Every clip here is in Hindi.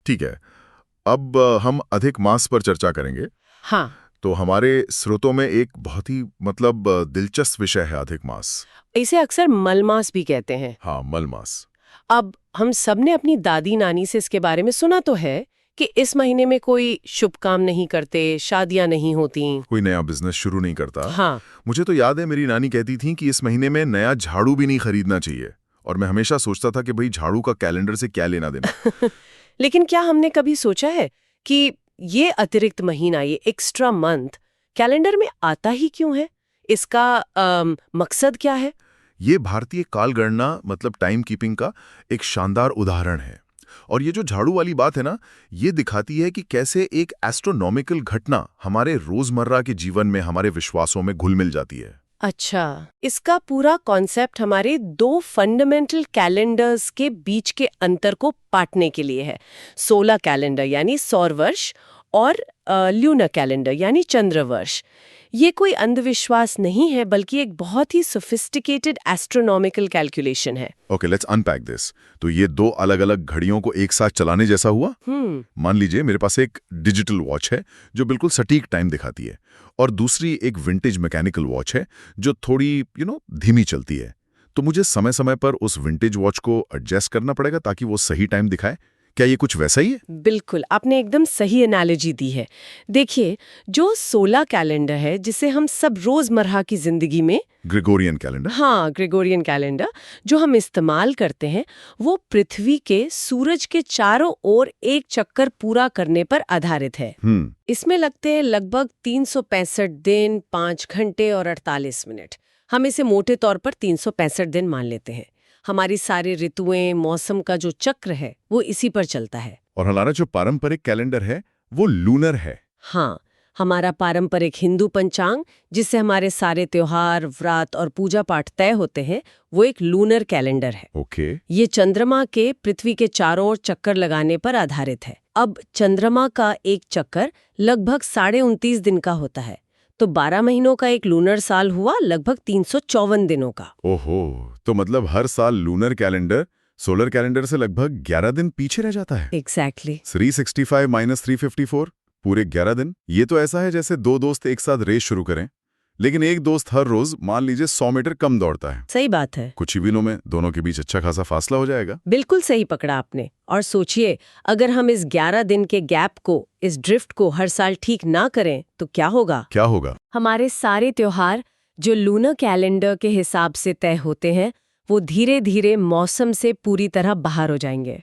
ठीक है। अब हम अधिक मास पर चर्चा करेंगे। हाँ, तो हमारे स्रोतों में एक बहुत ही दिलचस्प विषय है अधिक मास। इसे अक्सर मलमास भी कहते हैं। हाँ, मल मास। अब हम सब ने अपनी दादी नानी से इसके बारे में सुना तो है कि इस महीने में कोई शुभ काम नहीं करते, शादियां नहीं होती। कोई नया बिजनेस शुरू नहीं करता। हाँ, मुझे तो याद है मेरी नानी कहती थी कि इस महीने में नया झाड़ू भी नहीं खरीदना चाहिए, और मैं हमेशा सोचता था कि भाई झाड़ू का कैलेंडर से क्या लेना देना। लेकिन क्या हमने कभी सोचा है कि ये अतिरिक्त महीना, ये एक्स्ट्रा मंथ कैलेंडर में आता ही क्यों है? इसका मकसद क्या है? ये भारतीय काल गणना टाइम कीपिंग का एक शानदार उदाहरण है। और ये जो झाड़ू वाली बात है ना, ये दिखाती है कि कैसे एक एस्ट्रोनॉमिकल घटना हमारे रोजमर्रा के जीवन में, हमारे विश्वासों में घुल मिल जाती है। अच्छा, इसका पूरा कॉन्सेप्ट हमारे दो फंडामेंटल कैलेंडर्स के बीच के अंतर को पाटने के लिए है। सोलर कैलेंडर यानी सौर वर्ष और ल्यूनर कैलेंडर यानी चंद्र वर्ष। ये कोई अंधविश्वास नहीं है, बल्कि एक बहुत ही सोफिस्टिकेटेड एस्ट्रोनॉमिकल कैलकुलेशन है। Okay, let's unpack this. तो ये दो अलग अलग घड़ियों को एक साथ चलाने जैसा हुआ। मान लीजिए मेरे पास एक डिजिटल वॉच है जो बिल्कुल सटीक टाइम दिखाती है, और दूसरी एक विंटेज मैकेनिकल वॉच है जो थोड़ी धीमी चलती है। तो मुझे समय समय पर उस विंटेज वॉच को एडजस्ट करना पड़ेगा ताकि वो सही टाइम दिखाए। क्या ये कुछ वैसा ही है? बिल्कुल, आपने एकदम सही एनालॉजी दी है। देखिए, जो सोलर कैलेंडर है जिसे हम सब रोजमर्रा की जिंदगी में ग्रेगोरियन कैलेंडर। हाँ, ग्रेगोरियन कैलेंडर जो हम इस्तेमाल करते हैं, वो पृथ्वी के सूरज के चारों ओर एक चक्कर पूरा करने पर आधारित है। इसमें लगते हैं लगभग 365 दिन, 5 घंटे और 48 मिनट। हम इसे मोटे तौर पर 365 दिन मान लेते हैं। हमारी सारी ऋतुएं, मौसम का जो चक्र है वो इसी पर चलता है। और हमारा जो पारंपरिक कैलेंडर है वो लूनर है। हाँ, हमारा पारंपरिक हिंदू पंचांग, जिससे हमारे सारे त्योहार, व्रत और पूजा पाठ तय होते हैं, वो एक लूनर कैलेंडर है। ओके। ये चंद्रमा के पृथ्वी के चारों ओर चक्कर लगाने पर आधारित है। अब चंद्रमा का एक चक्कर लगभग 29.5 दिन का होता है, तो 12 महीनों का एक लूनर साल हुआ लगभग 354 दिनों का। ओहो, तो हर साल लूनर कैलेंडर सोलर कैलेंडर से लगभग 11 दिन पीछे रह जाता है। एग्जैक्टली। 365 माइनस 354, पूरे 11 दिन। ये तो ऐसा है जैसे दो दोस्त एक साथ रेस शुरू करें, लेकिन एक दोस्त हर रोज मान लीजिए 100 मीटर कम दौड़ता है। सही बात है। कुछ ही दिनों में दोनों के बीच अच्छा खासा फासला हो जाएगा। बिल्कुल सही पकड़ा आपने। और सोचिए, अगर हम इस 11 दिन के गैप को, इस ड्रिफ्ट को हर साल ठीक ना करें तो क्या होगा? क्या होगा? हमारे सारे त्योहार जो लूनर कैलेंडर के हिसाब से तय होते हैं, वो धीरे धीरे मौसम से पूरी तरह बाहर हो जाएंगे।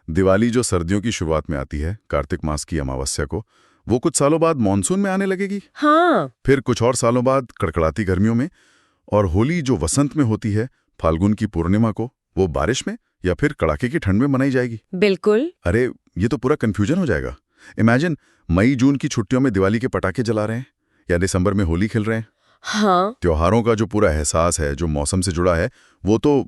दिवाली जो सर्दियों की शुरुआत में आती है, कार्तिक मास की अमावस्या को, वो कुछ सालों बाद मॉनसून में आने लगेगी। हाँ, फिर कुछ और सालों बाद कड़कड़ाती गर्मियों में, और होली जो वसंत में होती है, फाल्गुन की पूर्णिमा को, वो बारिश में या फिर कड़ाके की ठंड में मनाई जाएगी। बिल्कुल। अरे, ये तो पूरा कंफ्यूजन हो जाएगा। इमेजिन मई जून की छुट्टियों में दिवाली के पटाखे जला रहे हैं, या दिसंबर में होली खेल रहे हैं। हाँ, त्योहारों का जो पूरा एहसास है, जो मौसम से जुड़ा है, वो तो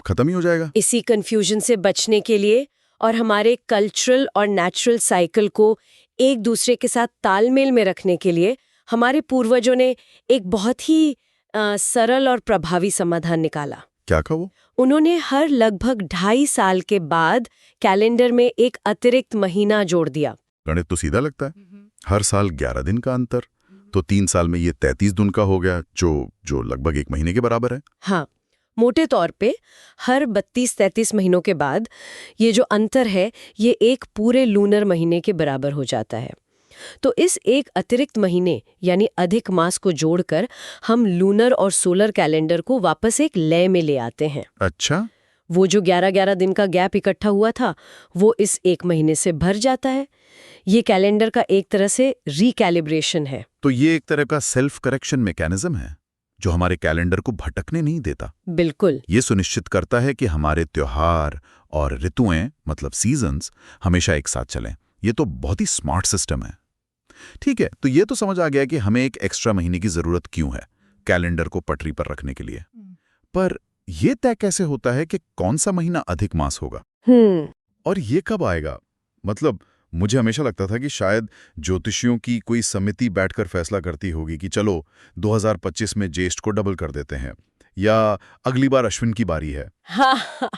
खत्म ही हो जाएगा। इसी कंफ्यूजन से बचने के लिए और हमारे कल्चरल और नेचुरल साइकिल को एक दूसरे के साथ तालमेल में रखने के लिए हमारे पूर्वजों ने एक बहुत ही सरल और प्रभावी समाधान निकाला। क्या कहा वो? उन्होंने हर लगभग 2.5 साल के बाद कैलेंडर में एक अतिरिक्त महीना जोड़ दिया। गणित तो सीधा लगता है। हर साल 11 दिन का अंतर, तो 3 साल में ये 33 दिन का हो गया, जो लगभग 1 महीने के बराबर है। हाँ, मोटे तौर पे हर 32-33 महीनों के बाद ये जो अंतर है, ये एक पूरे लूनर महीने के बराबर हो जाता है। तो इस एक अतिरिक्त महीने यानी अधिक मास को जोड़कर हम लूनर और सोलर कैलेंडर को वापस एक लय में ले आते हैं। अच्छा। वो जो 11-11 दिन का गैप इकट्ठा हुआ था, वो इस 1 महीने से भर जाता है। ये कैलेंडर का एक तरह से रिकैलिब्रेशन है। तो ये एक तरह का सेल्फ करेक्शन मैकेनिज्म है जो हमारे कैलेंडर को भटकने नहीं देता। बिल्कुल। ये सुनिश्चित करता है कि हमारे त्योहार और ऋतुएं, सीजन्स, हमेशा एक साथ चलें। ये तो बहुत ही स्मार्ट सिस्टम है। ठीक है, तो ये तो समझ आ गया कि हमें एक एक्स्ट्रा महीने की जरूरत क्यों है कैलेंडर को पटरी पर रखने के लिए। पर यह तय कैसे होता है कि कौन सा महीना अधिक मास होगा? और ये कब आएगा? मुझे हमेशा लगता था कि शायद ज्योतिषियों की कोई समिति बैठकर फैसला करती होगी कि चलो 2025 में ज्येष्ठ को डबल कर देते हैं, या अगली बार अश्विन की बारी है। हाँ,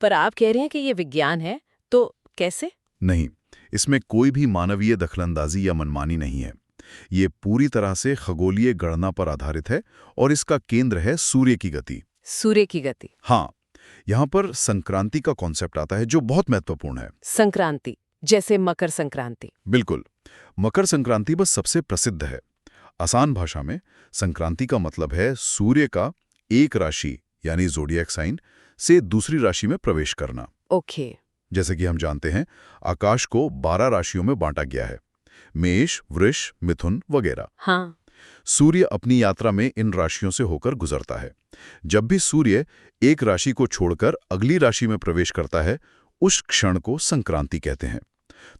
पर आप कह रहे हैं कि ये विज्ञान है, तो कैसे? नहीं, इसमें कोई भी मानवीय दखलंदाजी या मनमानी नहीं है। ये पूरी तरह से खगोलीय गणना पर आधारित है और इसका केंद्र है सूर्य की गति। सूर्य की गति। हाँ, यहाँ पर संक्रांति का कॉन्सेप्ट आता है जो बहुत महत्वपूर्ण है। संक्रांति, जैसे मकर संक्रांति। बिल्कुल, मकर संक्रांति बस सबसे प्रसिद्ध है। आसान भाषा में संक्रांति का मतलब है सूर्य का एक राशि यानी ज़ोडिएक साइन से दूसरी राशि में प्रवेश करना। ओके। जैसे कि हम जानते हैं, आकाश को 12 राशियों में बांटा गया है, मेष, वृष, मिथुन वगैरह। हाँ। सूर्य अपनी यात्रा में इन राशियों से होकर गुजरता है। जब भी सूर्य एक राशि को छोड़कर अगली राशि में प्रवेश करता है, उस क्षण को संक्रांति कहते हैं।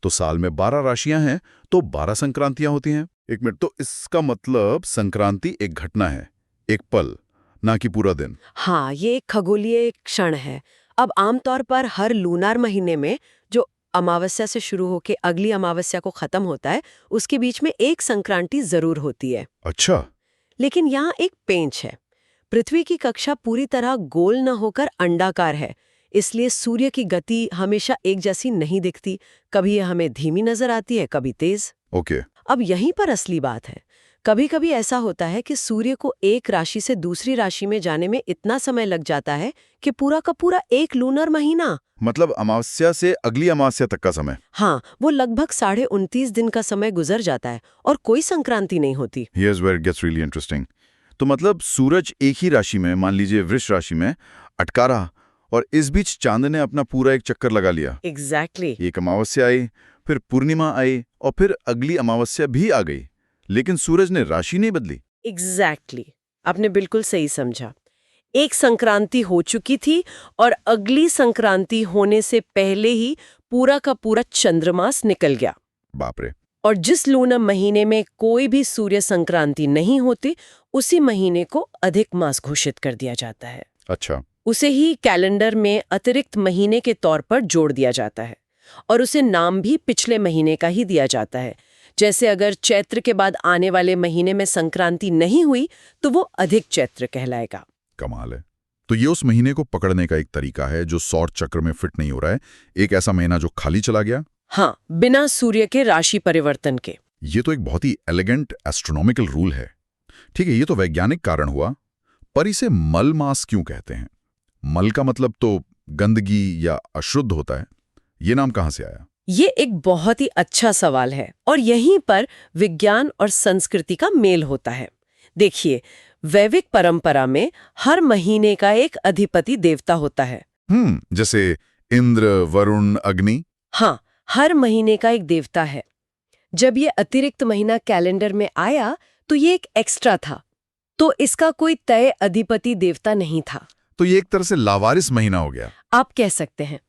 तो साल में 12 राशियां हैं, तो 12 संक्रांतियां होती हैं। एक मिनट, तो इसका मतलब संक्रांति एक घटना है, एक पल, ना कि पूरा दिन। हाँ, ये एक खगोलीय क्षण है। अब आमतौर पर हर लूनार महीने में जो अमावस्या से शुरू होकर अगली अमावस्या को खत्म होता है, उसके बीच में एक संक्रांति जरूर होती है। अच्छा। लेकिन यहाँ एक पेंच है। पृथ्वी की कक्षा पूरी तरह गोल न होकर अंडाकार है, इसलिए सूर्य की गति हमेशा एक जैसी नहीं दिखती। कभी यह हमें धीमी नजर आती है, कभी तेज। ओके। अब यहीं पर असली बात है। कभी कभी ऐसा होता है कि सूर्य को एक राशि से दूसरी राशि में जाने में इतना समय लग जाता है कि पूरा का पूरा एक लूनर महीना, मतलब अमावस्या से अगली अमावस्या तक का समय। हाँ, वो लगभग 29.5 दिन का समय गुजर जाता है और कोई संक्रांति नहीं होती। Here's where it gets really interesting. तो मतलब सूरज एक ही राशि में, मान लीजिए वृष राशि में, अटका रहा और इस बीच चांद ने अपना पूरा एक चक्कर लगा लिया। एग्जैक्टली। एक अमावस्या आई, फिर पूर्णिमा आई और फिर अगली अमावस्या भी आ गई, लेकिन सूरज ने राशि नहीं बदली। एग्जैक्टली, आपने बिल्कुल सही समझा। एक संक्रांति हो चुकी थी और अगली संक्रांति होने से पहले ही पूरा का पूरा चंद्रमास निकल गया। बाप रे। और जिस लूनर महीने में कोई भी सूर्य संक्रांति नहीं होती, उसी महीने को अधिक मास घोषित कर दिया जाता है। अच्छा। उसे ही कैलेंडर में अतिरिक्त महीने के तौर पर जोड़ दिया जाता है और उसे नाम भी पिछले महीने का ही दिया जाता है। जैसे अगर चैत्र के बाद आने वाले महीने में संक्रांति नहीं हुई तो वो अधिक चैत्र कहलाएगा। कमाल है। तो ये उस महीने को पकड़ने का एक तरीका है जो सौर चक्र में फिट नहीं हो रहा है, एक ऐसा महीना जो खाली चला गया। हाँ, बिना सूर्य के राशि परिवर्तन के। ये तो एक बहुत ही एलिगेंट एस्ट्रोनॉमिकल रूल है। ठीक है, ये तो वैज्ञानिक कारण हुआ, पर इसे मल मास क्यों कहते हैं? मल का मतलब तो गंदगी या अशुद्ध होता है, ये नाम कहाँ से आया? ये एक बहुत ही अच्छा सवाल है और यहीं पर विज्ञान और संस्कृति का मेल होता है। देखिए, वैदिक परंपरा में हर महीने का एक अधिपति देवता होता है। जैसे इंद्र, वरुण, अग्नि। हाँ, हर महीने का एक देवता है। जब ये अतिरिक्त महीना कैलेंडर में आया तो ये एक एक्स्ट्रा था, तो इसका कोई तय अधिपति देवता नहीं था। तो ये एक तरह से लावारिस महीना हो गया, आप कह सकते हैं।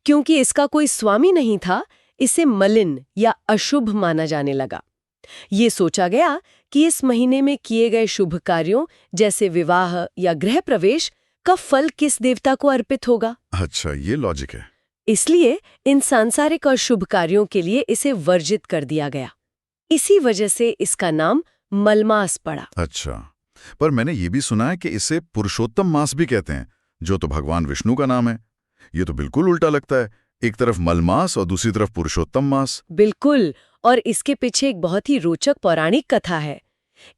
क्योंकि इसका कोई स्वामी नहीं था, इसे मलिन या अशुभ माना जाने लगा। ये सोचा गया कि इस महीने में किए गए शुभ कार्यों जैसे विवाह या गृह प्रवेश का फल किस देवता को अर्पित होगा। अच्छा, ये लॉजिक है। इसलिए इन सांसारिक और शुभ कार्यों के लिए इसे वर्जित कर दिया गया। इसी वजह से इसका नाम मलमास पड़ा। अच्छा, पर मैंने ये भी सुना है कि इसे पुरुषोत्तम मास भी कहते हैं, जो तो भगवान विष्णु का नाम है। ये तो बिल्कुल उल्टा लगता है, एक तरफ मलमास और दूसरी तरफ पुरुषोत्तम मास। बिल्कुल, और इसके पीछे एक बहुत ही रोचक पौराणिक कथा है।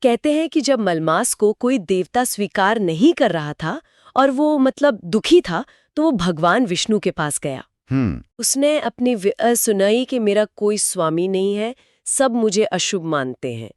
कहते हैं कि जब मलमास को कोई देवता स्वीकार नहीं कर रहा था और वो मतलब दुखी था, तो वो भगवान विष्णु के पास गया। उसने अपनी सुनाई कि मेरा कोई स्वामी नहीं है, सब मुझे अशुभ मानते हैं।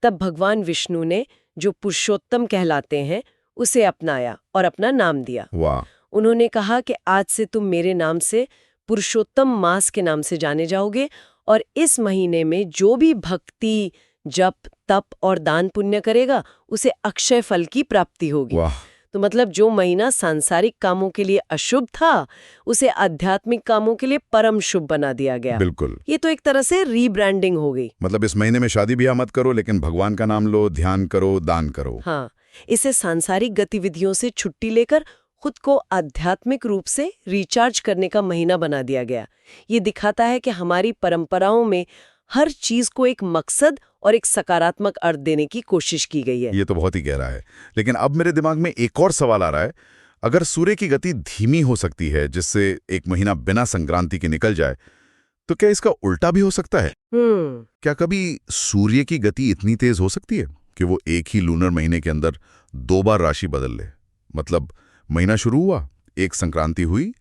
तब भगवान विष्णु ने, जो पुरुषोत्तम कहलाते हैं, उसे अपनाया और अपना नाम दिया। वाह। उन्होंने कहा कि आज से तुम मेरे नाम से पुरुषोत्तम मास के नाम से जाने जाओगे और इस महीने में जो भी भक्ति, जप, तप और दान पुण्य करेगा उसे अक्षय फल की प्राप्ति होगी। वाह। तो मतलब जो महीना सांसारिक कामों के लिए अशुभ था, उसे आध्यात्मिक कामों के लिए परम शुभ बना दिया गया। बिल्कुल। ये तो एक तरह से रीब्रांडिंग हो गई। मतलब इस महीने में शादी ब्याह मत करो, लेकिन भगवान का नाम लो, ध्यान करो, दान करो। हाँ, इसे सांसारिक गतिविधियों से छुट्टी लेकर खुद को आध्यात्मिक रूप से रिचार्ज करने का महीना बना दिया गया। ये दिखाता है कि हमारी परंपराओं में हर चीज को एक मकसद और एक सकारात्मक अर्थ देने की कोशिश की गई है। ये तो बहुत ही गहरा है। लेकिन अब मेरे दिमाग में एक और सवाल आ रहा है, अगर सूर्य की गति धीमी हो सकती है जिससे एक महीना बिना संक्रांति के निकल जाए, तो क्या इसका उल्टा भी हो सकता है? हम्म क्या कभी सूर्य की गति इतनी तेज हो सकती है कि वो एक ही लूनर महीने के अंदर 2 बार राशि बदल ले? मतलब महीना शुरू हुआ, एक संक्रांति हुई,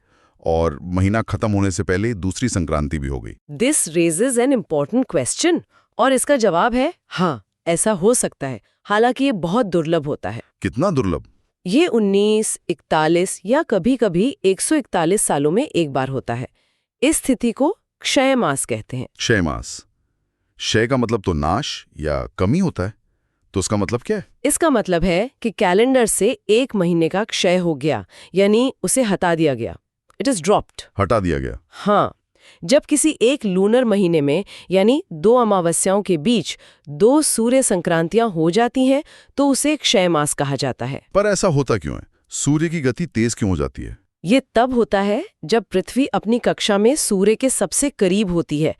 और महीना खत्म होने से पहले दूसरी संक्रांति भी हो गई। This raises an important question, और इसका जवाब है हाँ, ऐसा हो सकता है। हालांकि ये बहुत दुर्लभ होता है। कितना दुर्लभ? ये 19, 41 या कभी-कभी 141 सालों में एक बार होता है। इस स्थिति को क्षय मास कहते हैं। क्षय मास। क्षय का मतलब तो नाश या कमी होता है, तो उसका मतलब क्या है? इसका मतलब है कि कैलेंडर से एक महीने का क्षय हो गया, यानी उसे हटा दिया गया। It is dropped. हटा दिया गया। हाँ, जब किसी एक लूनर महीने में यानी 2 अमावस्याओं के बीच 2 सूर्य संक्रांतियां हो जाती हैं तो उसे क्षय मास कहा जाता है। पर ऐसा होता क्यों है? सूर्य की गति तेज क्यों हो जाती है? ये तब होता है जब पृथ्वी अपनी कक्षा में सूर्य के सबसे करीब होती है।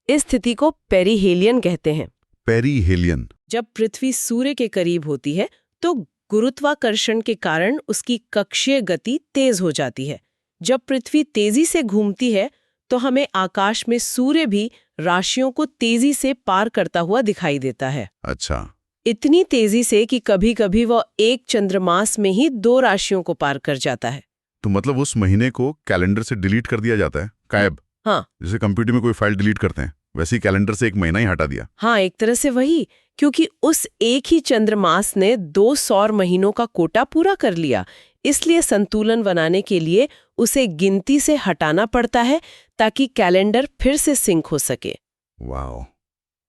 इस स्थिति को पेरिहेलियन कहते हैं। पेरिहेलियन। जब पृथ्वी सूर्य के करीब होती है तो गुरुत्वाकर्षण के कारण उसकी कक्षीय गति तेज हो जाती है। जब पृथ्वी तेजी से घूमती है तो हमें आकाश में सूर्य भी राशियों को तेजी से पार करता हुआ दिखाई देता है। अच्छा। इतनी तेजी से कि कभी-कभी वो एक चंद्रमास में ही 2 राशियों को पार कर जाता है। तो मतलब उस महीने को कैलेंडर से डिलीट कर दिया जाता है, गायब। हाँ जैसे कंप्यूटर में कोई फाइल डिलीट करते हैं, वैसे ही कैलेंडर से एक महीना ही हटा दिया। हाँ, एक तरह से वही, क्योंकि उस एक ही चंद्रमास ने 2 सौर महीनों का कोटा पूरा कर लिया। इसलिए संतुलन बनाने के लिए उसे गिनती से हटाना पड़ता है ताकि कैलेंडर फिर से सिंक हो सके। वाह।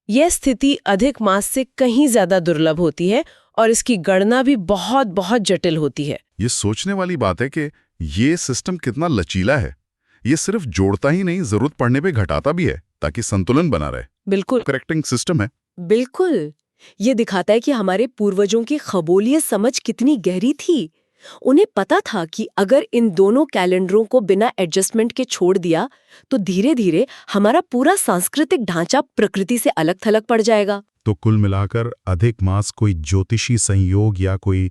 यह स्थिति अधिक मास से कहीं ज्यादा दुर्लभ होती है और इसकी गणना भी बहुत बहुत जटिल होती है। ये सोचने वाली बात है कि ये सिस्टम कितना लचीला है। ये सिर्फ जोड़ता ही नहीं, जरूरत पड़ने पे घटाता भी है ताकि संतुलन बना रहे। बिल्कुल करेक्टिंग सिस्टम है। बिल्कुल। ये दिखाता है कि हमारे पूर्वजों की खगोलीय समझ कितनी गहरी थी। उन्हें पता था कि अगर इन दोनों कैलेंडरों को बिना एडजस्टमेंट के छोड़ दिया तो धीरे धीरे हमारा पूरा सांस्कृतिक ढांचा प्रकृति से अलग थलग पड़ जाएगा। तो कुल मिलाकर अधिक मास कोई ज्योतिषी संयोग या कोई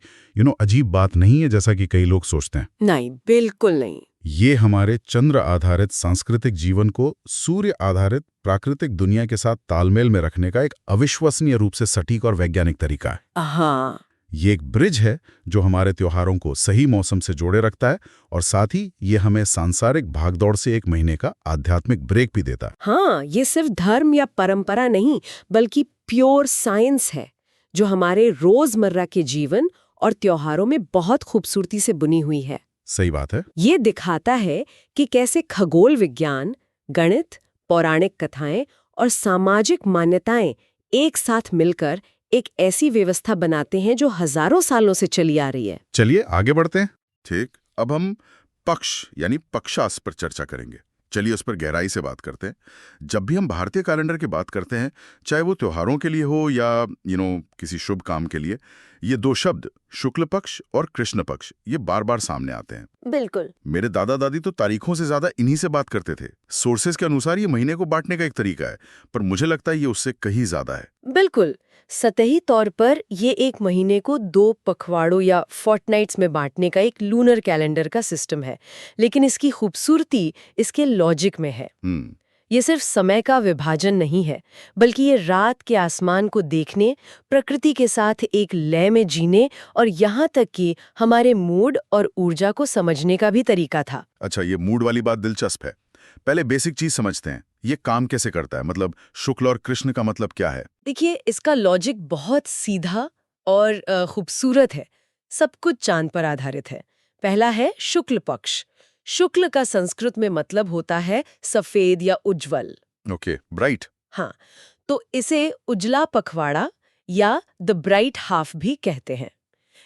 अजीब बात नहीं है जैसा कि कई लोग सोचते हैं। नहीं, बिल्कुल नहीं। ये हमारे चंद्र आधारित सांस्कृतिक जीवन को सूर्य आधारित प्राकृतिक दुनिया के साथ तालमेल में रखने का एक अविश्वसनीय रूप से सटीक और वैज्ञानिक तरीका है। हाँ, ये एक ब्रिज है जो हमारे त्योहारों को सही मौसम से जोड़े रखता है, और साथ ही ये हमें सांसारिक भागदौड़ से एक महीने का आध्यात्मिक ब्रेक भी देता है। हाँ, ये सिर्फ धर्म या परंपरा नहीं बल्कि प्योर साइंस है जो हमारे रोजमर्रा के जीवन और त्योहारों में बहुत खूबसूरती से बुनी हुई है। सही बात है। ये दिखाता है कि कैसे खगोल विज्ञान, गणित, पौराणिक कथाएं और सामाजिक मान्यताएं एक साथ मिलकर एक ऐसी व्यवस्था बनाते हैं जो हजारों सालों से चली आ रही है। चलिए आगे बढ़ते हैं। ठीक, अब हम पक्ष यानी पक्षास पर चर्चा करेंगे। चलिए उस पर गहराई से बात करते हैं। जब भी हम भारतीय कैलेंडर की बात करते हैं, चाहे वो त्योहारों के लिए हो या किसी शुभ काम के लिए, ये 2 शब्द शुक्ल पक्ष और कृष्ण पक्ष ये बार बार सामने आते हैं। बिल्कुल। मेरे दादा दादी तो तारीखों से ज्यादा इन्हीं से बात करते थे। सोर्सेज के अनुसार ये महीने को बांटने का एक तरीका है, पर मुझे लगता है ये उससे कहीं ज्यादा है। बिल्कुल। सतही तौर पर ये एक महीने को 2 पखवाड़ों या फोर्टनाइट्स में बांटने का एक लूनर कैलेंडर का सिस्टम है, लेकिन इसकी खूबसूरती इसके लॉजिक में है। ये सिर्फ समय का विभाजन नहीं है, बल्कि ये रात के आसमान को देखने, प्रकृति के साथ एक लय में जीने और यहाँ तक कि हमारे मूड और ऊर्जा को समझने का भी तरीका था। अच्छा, ये मूड वाली बात दिलचस्प है। पहले बेसिक चीज समझते हैं, ये काम कैसे करता है? मतलब शुक्ल और कृष्ण का मतलब क्या है? देखिए, इसका लॉजिक बहुत सीधा और खूबसूरत है। सब कुछ चांद पर आधारित है। पहला है शुक्ल पक्ष। शुक्ल का संस्कृत में मतलब होता है सफेद या उज्जवल। Okay, bright. हाँ, तो इसे उजला पखवाड़ा या द ब्राइट हाफ भी कहते हैं।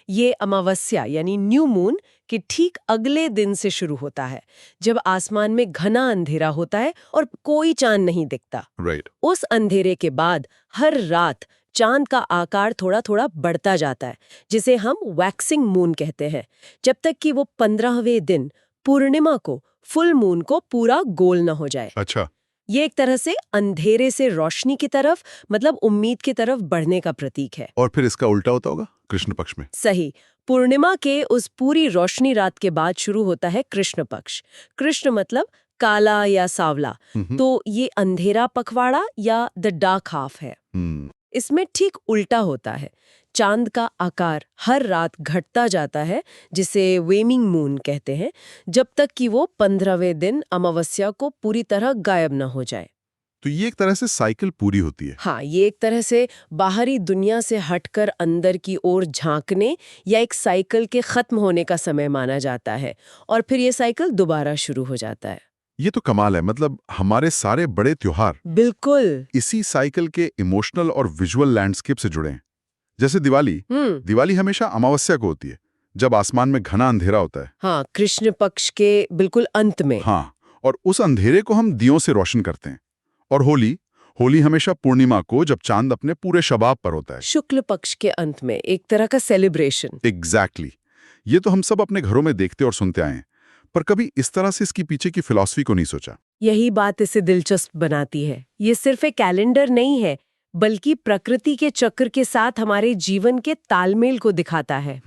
ये अमावस्या यानी न्यू मून के ठीक अगले दिन से शुरू होता है, जब आसमान में घना अंधेरा होता है और कोई चांद नहीं दिखता। राइट। उस अंधेरे के बाद हर रात चांद का आकार थोड़ा थोड़ा बढ़ता जाता है, जिसे हम वैक्सिंग मून कहते हैं, जब तक कि वो 15वें दिन पूर्णिमा को, फुल मून को पूरा गोल न हो जाए। अच्छा। ये एक तरह से अंधेरे से रोशनी की तरफ, मतलब उम्मीद की तरफ बढ़ने का प्रतीक है। और फिर इसका उल्टा होता होगा कृष्ण पक्ष में? सही। पूर्णिमा के उस पूरी रोशनी रात के बाद शुरू होता है कृष्ण पक्ष। कृष्ण मतलब काला या सांवला, तो ये अंधेरा पखवाड़ा या द डार्क हाफ है। इसमें ठीक उल्टा होता है। चांद का आकार हर रात घटता जाता है, जिसे वेमिंग मून कहते हैं, जब तक कि वो 15वें दिन अमावस्या को पूरी तरह गायब न हो जाए। तो ये एक तरह से साइकिल पूरी होती है। हाँ, ये एक तरह से बाहरी दुनिया से हटकर अंदर की ओर झांकने या एक साइकिल के खत्म होने का समय माना जाता है, और फिर ये साइकिल दोबारा शुरू हो जाता है। ये तो कमाल है। मतलब हमारे सारे बड़े त्योहार बिल्कुल। इसी साइकिल के इमोशनल और विजुअल लैंडस्केप से जुड़े हैं। जैसे दिवाली हमेशा अमावस्या को होती है, जब आसमान में घना अंधेरा होता है। हाँ, कृष्ण पक्ष के बिल्कुल अंत में। हाँ, और उस अंधेरे को हम दियों से रोशन करते हैं। और होली हमेशा पूर्णिमा को, जब चांद अपने पूरे शबाब पर होता है। शुक्ल पक्ष के अंत में, एक तरह का सेलिब्रेशन। एग्जैक्टली। ये तो हम सब अपने घरों में देखते और सुनते आए हैं, पर कभी इस तरह से इसकी पीछे की फिलॉसफी को नहीं सोचा। यही बात इसे दिलचस्प बनाती है। ये सिर्फ एक कैलेंडर नहीं है, बल्कि प्रकृति के चक्र के साथ हमारे जीवन के तालमेल को दिखाता है।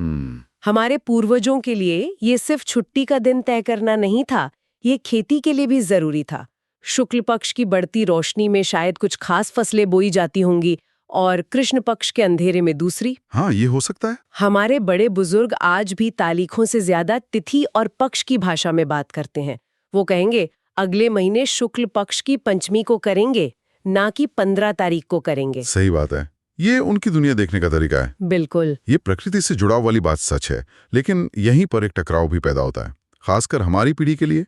हमारे पूर्वजों के लिए ये सिर्फ छुट्टी का दिन तय करना नहीं था, ये खेती के लिए भी जरूरी था। शुक्ल पक्ष की बढ़ती रोशनी में शायद कुछ खास फसलें बोई जाती होंगी, और कृष्ण पक्ष के अंधेरे में दूसरी। हाँ, ये हो सकता है। हमारे बड़े बुजुर्ग आज भी तारीखों से ज्यादा तिथि और पक्ष की भाषा में बात करते हैं। वो कहेंगे, अगले महीने शुक्ल पक्ष की पंचमी को करेंगे, ना कि 15 तारीख को करेंगे। सही बात है। ये उनकी दुनिया देखने का तरीका है। बिल्कुल। ये प्रकृति से जुड़ाव वाली बात सच है, लेकिन यहीं पर एक टकराव भी पैदा होता है, खासकर हमारी पीढ़ी के लिए।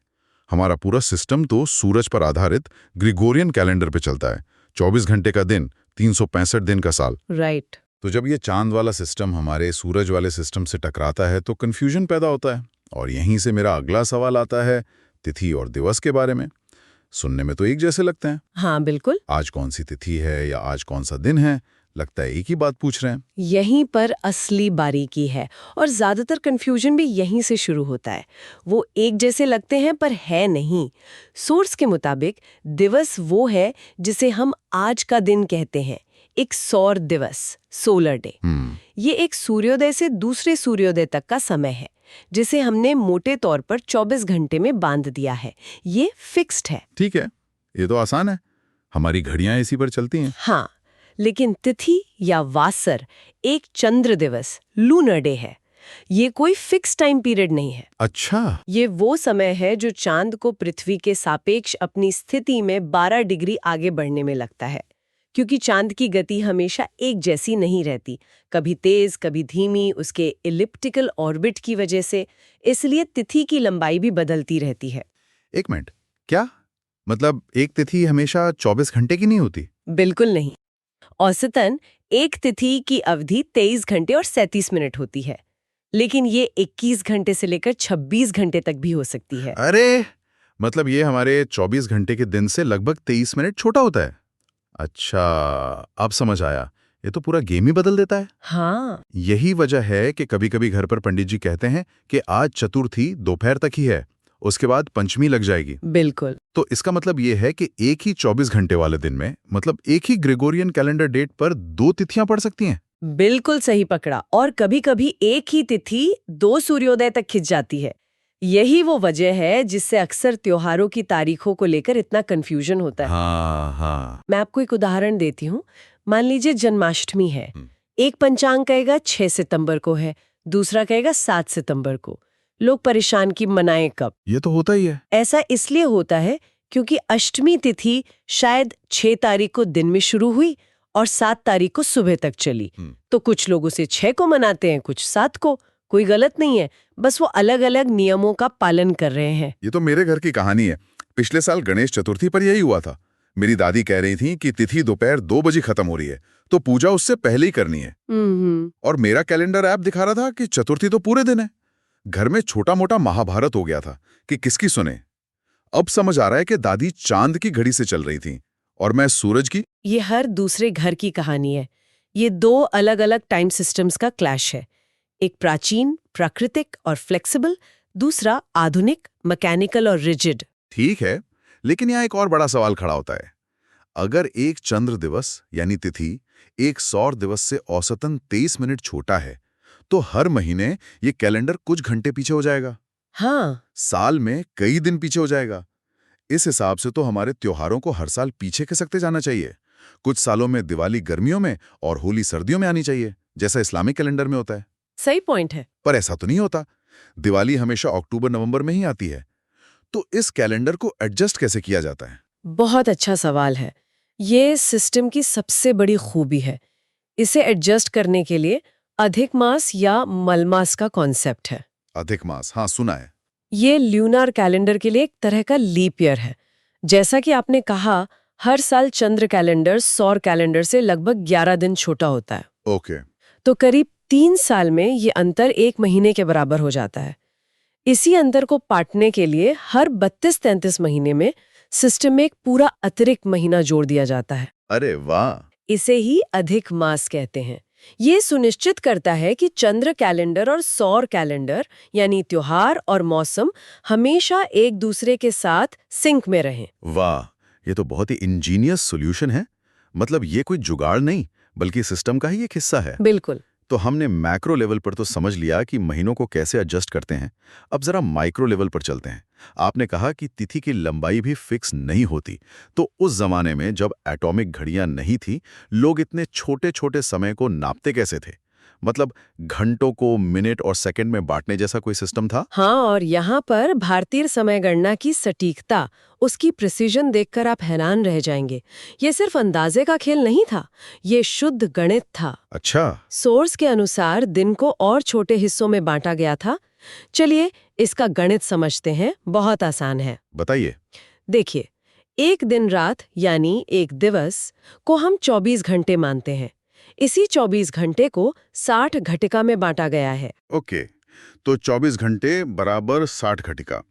हमारा पूरा सिस्टम तो सूरज पर आधारित ग्रिगोरियन कैलेंडर पे चलता है। 24 घंटे का दिन, 365 दिन का साल। राइट। तो जब ये चांद वाला सिस्टम हमारे सूरज वाले सिस्टम से टकराता है तो कंफ्यूजन पैदा होता है। और यहीं से मेरा अगला सवाल आता है तिथि और दिवस के बारे में। सुनने में तो एक जैसे लगते हैं। हाँ, बिल्कुल। आज कौन सी तिथि है या आज कौन सा दिन है, लगता है एक ही बात पूछ रहे हैं। यहीं पर असली बारीकी है, और ज्यादातर कंफ्यूजन भी यहीं से शुरू होता है। वो एक जैसे लगते हैं पर है नहीं। सोर्स के मुताबिक दिवस वो है जिसे हम आज का दिन कहते हैं, एक सौर दिवस, सोलर डे। ये एक सूर्योदय से दूसरे सूर्योदय तक का समय है, जिसे हमने मोटे तौर पर 24 घंटे में बांध दिया है। ये फिक्स्ड है। ठीक है, ये तो आसान है, हमारी घड़ियां इसी पर चलती हैं। हाँ, लेकिन तिथि या वासर एक चंद्र दिवस, लूनर डे है। ये कोई फिक्स टाइम पीरियड नहीं है। अच्छा। ये वो समय है जो चांद को पृथ्वी के सापेक्ष अपनी स्थिति में 12 डिग्री आगे बढ़ने में लगता है। क्योंकि चांद की गति हमेशा एक जैसी नहीं रहती, कभी तेज कभी धीमी, उसके इलिप्टिकल ऑर्बिट की वजह से, इसलिए तिथि की लंबाई भी बदलती रहती है। एक मिनट, क्या मतलब एक तिथि हमेशा 24 घंटे की नहीं होती? बिल्कुल नहीं। औसतन एक तिथि की अवधि 23 घंटे और 37 मिनट होती है, लेकिन ये 21 घंटे से लेकर 26 घंटे तक भी हो सकती है। अरे, मतलब ये हमारे 24 घंटे के दिन से लगभग 23 मिनट छोटा होता है। अच्छा, अब समझ आया। ये तो पूरा गेम ही बदल देता है। हाँ। यही वजह है कि कभी-कभी घर पर पंडित जी कहते हैं कि आज चतुर्थी दोपहर तक ही है, उसके बाद पंचमी लग जाएगी। बिल्कुल। तो इसका मतलब ये है कि एक ही 24 घंटे वाले दिन में, मतलब एक ही ग्रेगोरियन कैलेंडर डेट पर 2 तिथियां पड़ सकती हैं। बिल्कुल सही पकड़ा। और कभी-कभी एक ही तिथि 2 सूर्योदय तक खिंच जाती है। यही वो वजह है जिससे अक्सर त्योहारों की तारीखों को लेकर इतना कंफ्यूजन होता है। हाँ। मैं आपको एक उदाहरण देती हूँ। मान लीजिए जन्माष्टमी है। एक पंचांग कहेगा 6 सितंबर को है, दूसरा कहेगा 7 सितंबर को। लोग परेशान कि मनाएं कब। ये तो होता ही है। ऐसा इसलिए होता है क्योंकि अष्टमी तिथि शायद 6 तारीख को दिन में शुरू हुई और 7 तारीख को सुबह तक चली। तो कुछ लोग उसे 6 को मनाते हैं, कुछ 7 को। कोई गलत नहीं है, बस वो अलग अलग नियमों का पालन कर रहे हैं। ये तो मेरे घर की कहानी है। पिछले साल गणेश चतुर्थी पर यही हुआ था। मेरी दादी कह रही थी कि तिथि दोपहर 2 बजे खत्म हो रही है, तो पूजा उससे पहले ही करनी है। और मेरा कैलेंडर ऐप दिखा रहा था कि चतुर्थी तो पूरे दिन है। घर में छोटा मोटा महाभारत हो गया था कि किसकी सुने। अब समझ आ रहा है कि दादी चांद की घड़ी से चल रही थी और मैं सूरज की। ये हर दूसरे घर की कहानी है। ये 2 अलग अलग टाइम सिस्टम्स का क्लैश है। एक प्राचीन, प्राकृतिक और फ्लेक्सिबल, दूसरा आधुनिक, मैकेनिकल और रिजिड। ठीक है, लेकिन यहाँ एक और बड़ा सवाल खड़ा होता है। अगर एक चंद्र दिवस यानी तिथि एक सौर दिवस से औसतन 23 मिनट छोटा है, तो हर महीने ये कैलेंडर कुछ घंटे पीछे हो जाएगा। हाँ। साल में कई दिन पीछे हो जाएगा। इस हिसाब से तो हमारे त्योहारों को हर साल पीछे खिसकते जाना चाहिए। कुछ सालों में दिवाली गर्मियों में और होली सर्दियों में आनी चाहिए, जैसा इस्लामिक कैलेंडर में होता है। सही पॉइंट है। पर ऐसा तो नहीं होता। दिवाली हमेशा अक्टूबर-नवंबर में ही आती है। तो इस कैलेंडर को एडजस्ट कैसे किया जाता है? बहुत अच्छा सवाल है। ये सिस्टम की सबसे बड़ी खूबी है। इसे एडजस्ट करने के लिए अधिक मास या मलमास का कॉन्सेप्ट है। अधिक मास, हाँ सुना है। ये ल्यूनार कैलेंडर के लिए एक तरह का लीप ईयर है। जैसा कि आपने कहा, हर साल चंद्र कैलेंडर सौर कैलेंडर से लगभग 11 दिन छोटा होता है। ओके। तो करीब 3 साल में ये अंतर 1 महीने के बराबर हो जाता है। इसी अंतर को पाटने के लिए हर 32-33 महीने में सिस्टम में एक पूरा अतिरिक्त महीना जोड़ दिया जाता है। अरे वाह! इसे ही अधिक मास कहते हैं। ये सुनिश्चित करता है कि चंद्र कैलेंडर और सौर कैलेंडर यानी त्योहार और मौसम हमेशा एक दूसरे के साथ सिंक में रहें। वाह! ये तो बहुत ही इंजीनियस सॉल्यूशन है। मतलब ये कोई जुगाड़ नहीं, बल्कि सिस्टम का ही एक हिस्सा है। बिल्कुल। तो हमने मैक्रो लेवल पर तो समझ लिया कि महीनों को कैसे एडजस्ट करते हैं। अब जरा माइक्रो लेवल पर चलते हैं। आपने कहा कि तिथि की लंबाई भी फिक्स नहीं होती। तो उस जमाने में जब एटॉमिक घड़ियां नहीं थी, लोग इतने छोटे-छोटे समय को नापते कैसे थे? मतलब घंटों को मिनट और सेकंड में बांटने जैसा कोई सिस्टम था? हाँ, और यहाँ पर भारतीय समय गणना की सटीकता, उसकी प्रिसीजन देखकर आप हैरान रह जाएंगे। ये सिर्फ अंदाजे का खेल नहीं था, ये शुद्ध गणित था। अच्छा। सोर्स के अनुसार दिन को और छोटे हिस्सों में बांटा गया था। चलिए इसका गणित समझते हैं, बहुत आसान है। बताइए। देखिए, एक दिन रात यानी एक दिवस को हम 24 घंटे मानते हैं। इसी 24 घंटे को 60 घटिका में बांटा गया है। ओके, तो 24 घंटे बराबर 60 घटिका।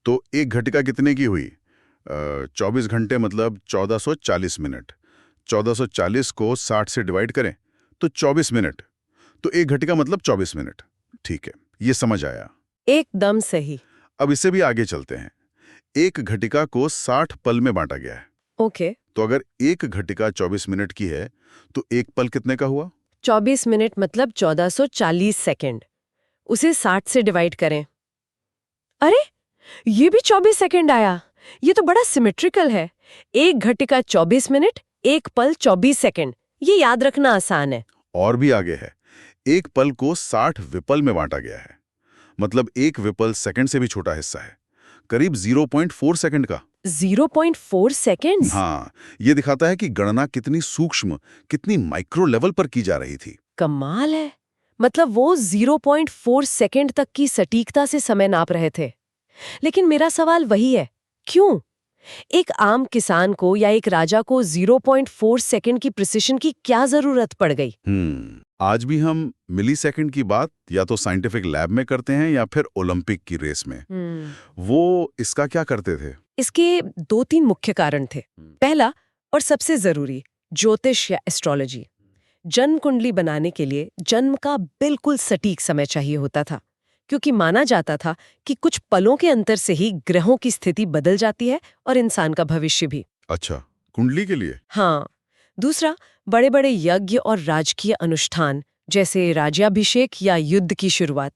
तो एक घटिका कितने की हुई? 24 घंटे मतलब 1440 मिनट। 1440 को 60 से डिवाइड करें तो 24 मिनट। तो एक घटिका मतलब 24 मिनट। ठीक है, ये समझ आया। एकदम सही। अब इससे भी आगे चलते हैं। एक घटिका को 60 पल में बांटा गया है। ओके। तो अगर एक घटिका 24 मिनट की है तो एक पल कितने का हुआ? 24 मिनट मतलब 1440 सेकंड। उसे 60 से डिवाइड करें। अरे, ये भी 24 सेकंड आया। ये तो बड़ा सिमेट्रिकल है। एक घटिका 24 मिनट, एक पल 24 सेकंड। ये याद रखना आसान है। और भी आगे है। एक पल को 60 विपल में बांटा गया है। मतलब एक विपल सेकंड से भी छोटा हिस्सा है, करीब 0.4 सेकंड का। 0.4 सेकंड्स? हाँ, ये दिखाता है कि गणना कितनी सूक्ष्म, कितनी माइक्रो लेवल पर की जा रही थी। कमाल है। मतलब वो 0.4 सेकंड तक की सटीकता से समय नाप रहे थे। लेकिन मेरा सवाल वही है, क्यों? एक आम किसान को या एक राजा को 0.4 सेकंड की प्रिसिशन की क्या जरूरत पड़ गई? आज भी हम मिली सेकंड की बात या तो साइंटिफिक लैब में करते हैं या फिर ओलंपिक की रेस में। वो इसका क्या करते थे? इसके 2-3 मुख्य कारण थे। पहला और सबसे जरूरी, ज्योतिष या एस्ट्रोलॉजी। जन्म कुंडली बनाने के लिए जन्म का बिल्कुल सटीक समय चाहिए होता था, क्योंकि माना जाता था कि कुछ पलों के अंतर से ही ग्रहों की स्थिति बदल जाती है और इंसान का भविष्य भी। अच्छा, कुंडली के लिए? हाँ। दूसरा, बड़े बड़े यज्ञ और राजकीय अनुष्ठान जैसे राज्याभिषेक या युद्ध की शुरुआत,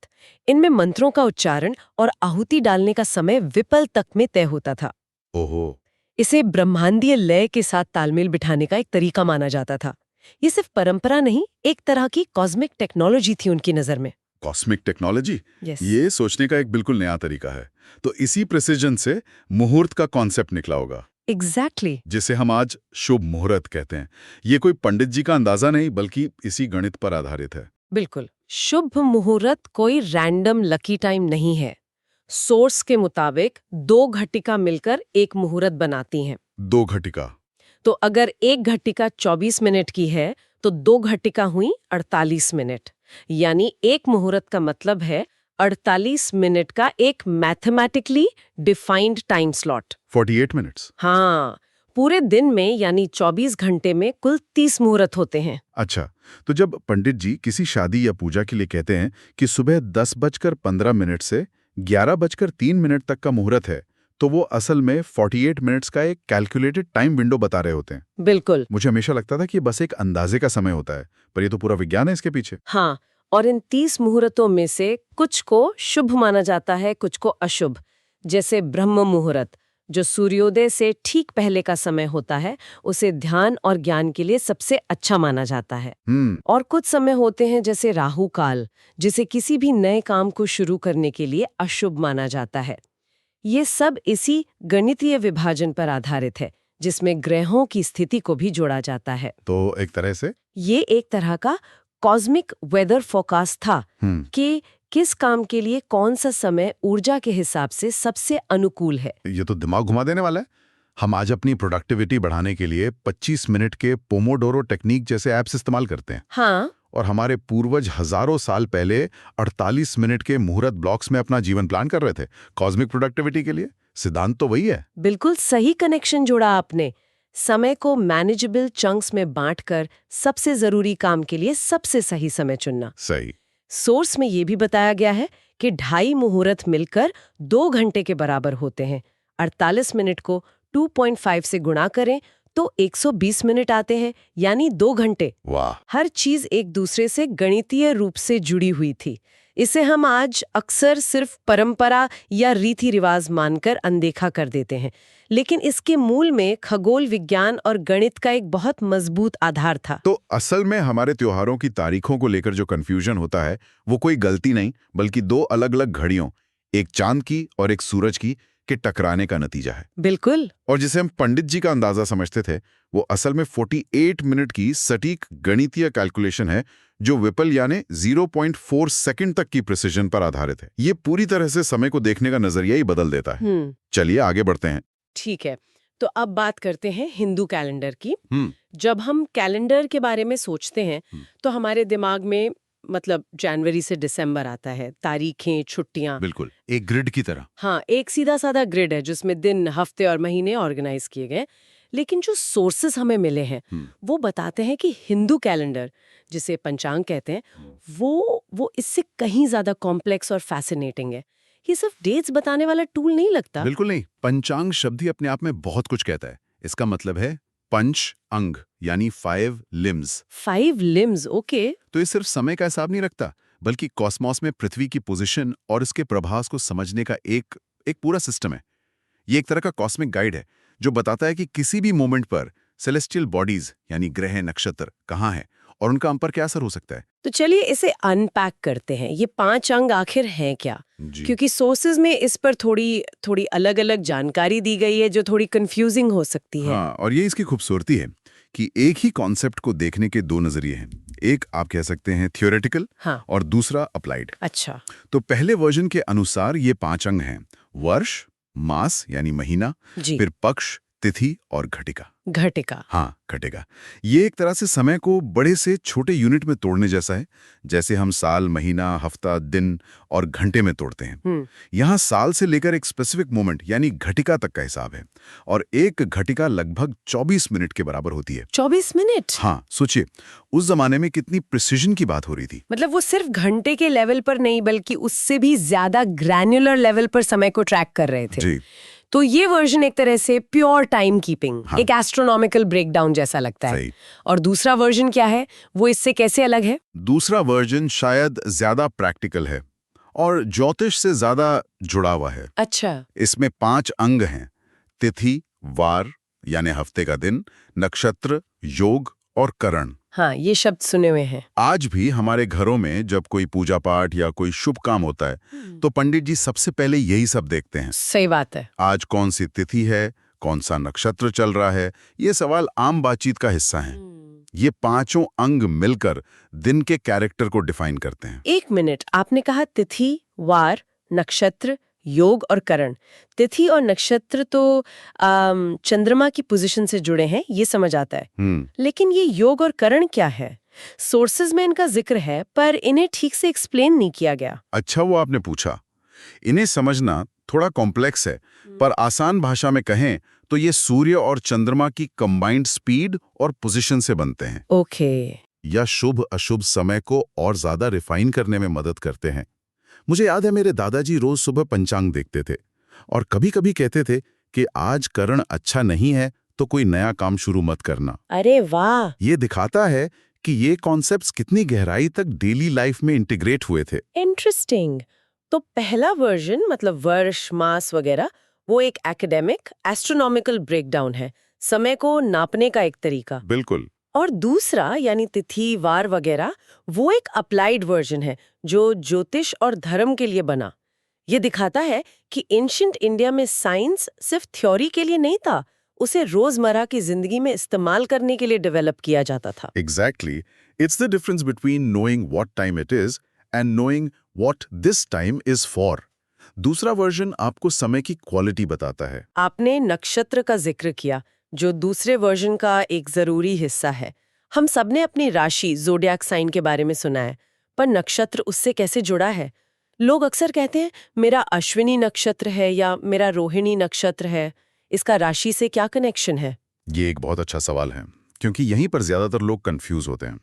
इनमें मंत्रों का उच्चारण और आहुति डालने का समय विपल तक में तय होता था। ओहो। इसे ब्रह्मांडीय लय के साथ तालमेल बिठाने का एक तरीका माना जाता था। ये सिर्फ परंपरा नहीं, एक तरह की कॉस्मिक टेक्नोलॉजी थी उनकी नजर में। Cosmic technology? Yes. ये सोचने का एक बिल्कुल नया तरीका है। तो इसी प्रिसिजन से मुहूर्त का कॉन्सेप्ट निकला होगा। एग्जैक्टली। जिसे हम आज शुभ मुहूर्त कहते हैं। ये कोई पंडित जी का अंदाजा नहीं, बल्कि इसी गणित पर आधारित है। बिल्कुल। शुभ मुहूर्त कोई रैंडम लकी टाइम नहीं है। सोर्स के मुताबिक 2 घटिका मिलकर एक मुहूर्त बनाती हैं। 2 घटिका? तो अगर एक घटिका 24 मिनट की है तो 2 घटिका हुई 48 मिनट। यानी एक मुहूर्त का मतलब है 48 मिनट का एक mathematically defined time slot. 48 minutes? हाँ, पूरे दिन में यानी 24 घंटे में कुल 30 मुहूर्त होते हैं। अच्छा, तो जब पंडित जी किसी शादी या पूजा के लिए कहते हैं कि सुबह 10:15 से 11:03 तक का मुहूर्त है, तो वो असल में 48 मिनट्स का एक कैलकुलेटेड टाइम विंडो बता रहे होते हैं। बिल्कुल। मुझे हमेशा लगता था कि ये बस एक अंदाजे का समय होता है, पर ये तो पूरा विज्ञान है इसके पीछे। हाँ, और इन 30 मुहूर्तों में से कुछ को शुभ माना जाता है, कुछ को अशुभ। जैसे ब्रह्म मुहूर्त, जो सूर्योदय से ठीक पहले का समय होता है उसे ध्यान और ज्ञान के लिए सबसे अच्छा माना जाता है। और कुछ समय होते हैं जैसे राहु काल, जिसे किसी भी नए काम को शुरू करने के लिए अशुभ माना जाता है। ये सब इसी गणितीय विभाजन पर आधारित है, जिसमें ग्रहों की स्थिति को भी जोड़ा जाता है। तो एक तरह से ये एक तरह का कॉस्मिक वेदर फोरकास्ट था कि किस काम के लिए कौन सा समय ऊर्जा के हिसाब से सबसे अनुकूल है। ये तो दिमाग घुमा देने वाला है। हम आज अपनी प्रोडक्टिविटी बढ़ाने के लिए 25 मिनट के पोमोडोरो टेक्निक जैसे ऐप्स इस्तेमाल करते हैं। हाँ, और हमारे पूर्वज हजारों साल पहले 48 मिनट के मुहूर्त ब्लॉक्स में अपना जीवन प्लान कर रहे थे कॉस्मिक प्रोडक्टिविटी के लिए। सिद्धांत तो वही है। बिल्कुल सही कनेक्शन जोड़ा आपने। समय को मैनेजेबल चंक्स में बांटकर सबसे जरूरी काम के लिए सबसे सही समय चुनना। सही। सोर्स में ये भी बताया गया है कि 2.5 मुहूर्त मिलकर 2 घंटे के बराबर होते हैं। 48 मिनट को 2.5 से गुणा करें तो 120 मिनट आते हैं, यानी 2 घंटे। वाह। हर चीज एक दूसरे से गणितीय रूप से जुड़ी हुई थी। इसे हम आज अक्सर सिर्फ परंपरा या रीति रिवाज मानकर अनदेखा कर देते हैं, लेकिन इसके मूल में खगोल विज्ञान और गणित का एक बहुत मजबूत आधार था। तो असल में हमारे त्योहारों की तारीखों को लेकर जो कंफ्यूजन होता है वो कोई गलती नहीं, बल्कि 2 अलग-अलग घड़ियों, एक चांद की और एक सूरज की, के टकराने का नतीजा है। बिल्कुल। और जिसे हम पंडित जी का अंदाजा समझते थे, वो असल में 48 मिनट की सटीक गणितीय कैलकुलेशन है, जो विपल यानी 0.4 सेकंड तक की प्रिसिजन पर आधारित है। ये पूरी तरह से समय को देखने का नजरिया ही बदल देता है। चलिए आगे बढ़ते हैं। ठीक है, तो अब बात करते हैं हिंदू कैलेंडर की। जब हम कैलेंडर के बारे में सोचते हैं तो हमारे दिमाग में मतलब जनवरी से दिसंबर आता है, तारीखें, छुट्टियां। बिल्कुल, एक ग्रिड की तरह। हाँ, एक सीधा साधा ग्रिड है जिसमें दिन, हफ्ते और महीने ऑर्गेनाइज किए गए। लेकिन जो सोर्सेस हमें मिले हैं वो बताते हैं कि हिंदू कैलेंडर, जिसे पंचांग कहते हैं, वो इससे कहीं ज्यादा कॉम्प्लेक्स और फैसिनेटिंग है। ये सिर्फ डेट्स बताने वाला टूल नहीं लगता। बिल्कुल नहीं। पंचांग शब्द ही अपने आप में बहुत कुछ कहता है। इसका मतलब है पंच अंग, यानी 5 लिम्स। 5 limbs, okay. तो ये सिर्फ समय का हिसाब नहीं रखता, बल्कि कॉस्मॉस में पृथ्वी की पोजीशन और इसके प्रभाव को समझने का एक पूरा सिस्टम है। ये एक तरह का कॉस्मिक गाइड है जो बताता है कि किसी भी मोमेंट पर सेलेस्टियल बॉडीज यानी ग्रह, नक्षत्र कहाँ हैं और उनका हम पर क्या असर हो सकता है। तो चलिए इसे अनपैक करते हैं। ये 5 अंग आखिर हैं क्या? क्योंकि सोर्सेज में इस पर थोड़ी अलग-अलग जानकारी दी गई है जो थोड़ी कंफ्यूजिंग हो सकती है। हाँ, और ये इसकी खूबसूरती है कि एक ही कॉन्सेप्ट को देखने के 2 नजरिए हैं। एक आप कह सकते हैं थियोरेटिकल, हाँ, और दूसरा अप्लाइड। अच्छा। तो पहले वर्जन के अनुसार ये 5 अंग हैं: वर्ष, मास यानी महीना, फिर पक्ष, तिथि और घटिका। घटिका, हाँ, घटिका। ये एक तरह से समय को बड़े से छोटे यूनिट में तोड़ने जैसा है, जैसे हम साल, महीना, हफ्ता, दिन और घंटे में तोड़ते हैं। यहाँ साल से लेकर एक स्पेसिफिक मोमेंट यानी घटिका तक का हिसाब है, और एक घटिका लगभग 24 मिनट के बराबर होती है। 24 मिनट? हाँ, सोचिए उस जमाने में कितनी प्रिसिजन की बात हो रही थी। मतलब वो सिर्फ घंटे के लेवल पर नहीं, बल्कि उससे भी ज्यादा ग्रैन्युलर लेवल पर समय को ट्रैक कर रहे थे। जी। तो ये वर्जन एक तरह से प्योर टाइम कीपिंग, एक एस्ट्रोनॉमिकल ब्रेकडाउन जैसा लगता है। और दूसरा वर्जन क्या है, वो इससे कैसे अलग है? दूसरा वर्जन शायद ज्यादा प्रैक्टिकल है और ज्योतिष से ज्यादा जुड़ा हुआ है। अच्छा। इसमें 5 अंग हैं: तिथि, वार यानी हफ्ते का दिन, नक्षत्र, योग और करण। हाँ, ये शब्द सुने हुए हैं। आज भी हमारे घरों में जब कोई पूजा पाठ या कोई शुभ काम होता है तो पंडित जी सबसे पहले यही सब देखते हैं। सही बात है। आज कौन सी तिथि है, कौन सा नक्षत्र चल रहा है, ये सवाल आम बातचीत का हिस्सा है। ये 5 अंग मिलकर दिन के कैरेक्टर को डिफाइन करते हैं। 1 मिनट, आपने कहा तिथि, वार, नक्षत्र, योग और करण। तिथि और नक्षत्र तो चंद्रमा की पोजीशन से जुड़े हैं, ये समझ आता है। लेकिन ये योग और करण क्या है? सोर्सेज में इनका जिक्र है, पर इन्हें ठीक से एक्सप्लेन नहीं किया गया। अच्छा, वो आपने पूछा। इन्हें समझना थोड़ा कॉम्प्लेक्स है, पर आसान भाषा में कहें तो ये सूर्य और चंद्रमा की कंबाइंड स्पीड और पोजीशन से बनते हैं। ओके। या शुभ अशुभ समय को और ज्यादा रिफाइन करने में मदद करते हैं। मुझे याद है मेरे दादाजी रोज सुबह पंचांग देखते थे और कभी-कभी कहते थे कि आज करण अच्छा नहीं है तो कोई नया काम शुरू मत करना। अरे वाह! ये दिखाता है कि ये कॉन्सेप्ट्स कितनी गहराई तक डेली लाइफ में इंटीग्रेट हुए थे। इंटरेस्टिंग। तो पहला वर्जन मतलब वर्ष, मास वगैरह, वो एक एकेडमिक एस्ट्रोनॉमिकल ब्रेकडाउन है, समय को नापने का एक तरीका। बिल्कुल। और दूसरा यानी तिथि वार वगैरह, वो एक अप्लाइड वर्जन है जो ज्योतिष और धर्म के लिए बना। ये दिखाता है कि एंशिएंट इंडिया में साइंस सिर्फ थ्योरी के लिए नहीं था, उसे रोजमर्रा की जिंदगी में इस्तेमाल करने के लिए डेवलप किया जाता था। Exactly. It's the difference between knowing what time it is and knowing what this time is for. दूसरा वर्जन आपको समय की क्वालिटी बताता है। आपने नक्षत्र का जिक्र किया, जो दूसरे वर्जन का एक जरूरी हिस्सा है। हम सबने अपनी राशि ज़ोडिएक साइन के बारे में सुना है, पर नक्षत्र उससे कैसे जुड़ा है? लोग अक्सर कहते हैं मेरा अश्विनी नक्षत्र है या मेरा रोहिणी नक्षत्र है, इसका राशि से क्या कनेक्शन है? ये एक बहुत अच्छा सवाल है, क्योंकि यहीं पर ज्यादातर लोग कंफ्यूज होते हैं।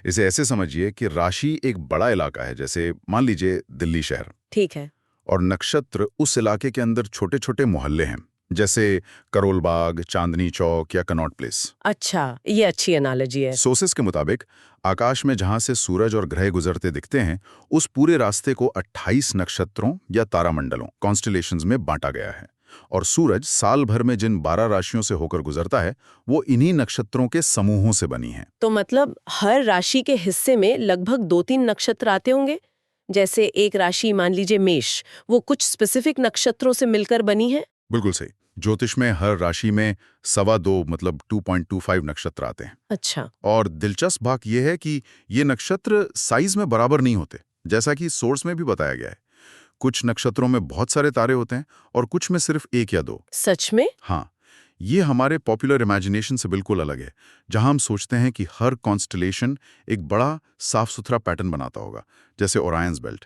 इसे ऐसे समझिए कि राशि एक बड़ा इलाका है, जैसे मान लीजिए दिल्ली शहर, ठीक है। और नक्षत्र उस इलाके के अंदर छोटे छोटे मोहल्ले हैं, जैसे करोल बाग, चांदनी चौक या कनॉट प्लेस। अच्छा, ये अच्छी एनालॉजी है। सोर्सेस के मुताबिक आकाश में जहां से सूरज और ग्रह गुजरते दिखते हैं, उस पूरे रास्ते को 28 नक्षत्रों या तारामंडलों कॉन्स्टेलेशंस में बांटा गया है। और सूरज साल भर में जिन 12 राशियों से होकर गुजरता है, वो इन्हीं नक्षत्रों के समूहों से बनी है। तो मतलब हर राशि के हिस्से में लगभग 2-3 नक्षत्र आते होंगे। जैसे एक राशि मान लीजिए मेष, वो कुछ स्पेसिफिक नक्षत्रों से मिलकर बनी है। बिल्कुल सही। ज्योतिष में हर राशि में 2.25 मतलब 2.25 नक्षत्र आते हैं। अच्छा। और दिलचस्प बात यह है कि ये नक्षत्र साइज में बराबर नहीं होते, जैसा कि सोर्स में भी बताया गया है। कुछ नक्षत्रों में बहुत सारे तारे होते हैं और कुछ में सिर्फ 1 या 2। सच में? हाँ, ये हमारे पॉपुलर इमेजिनेशन से बिल्कुल अलग है, जहां हम सोचते हैं कि हर कॉन्स्टेलेशन एक बड़ा साफ सुथरा पैटर्न बनाता होगा, जैसे ओरायंस बेल्ट।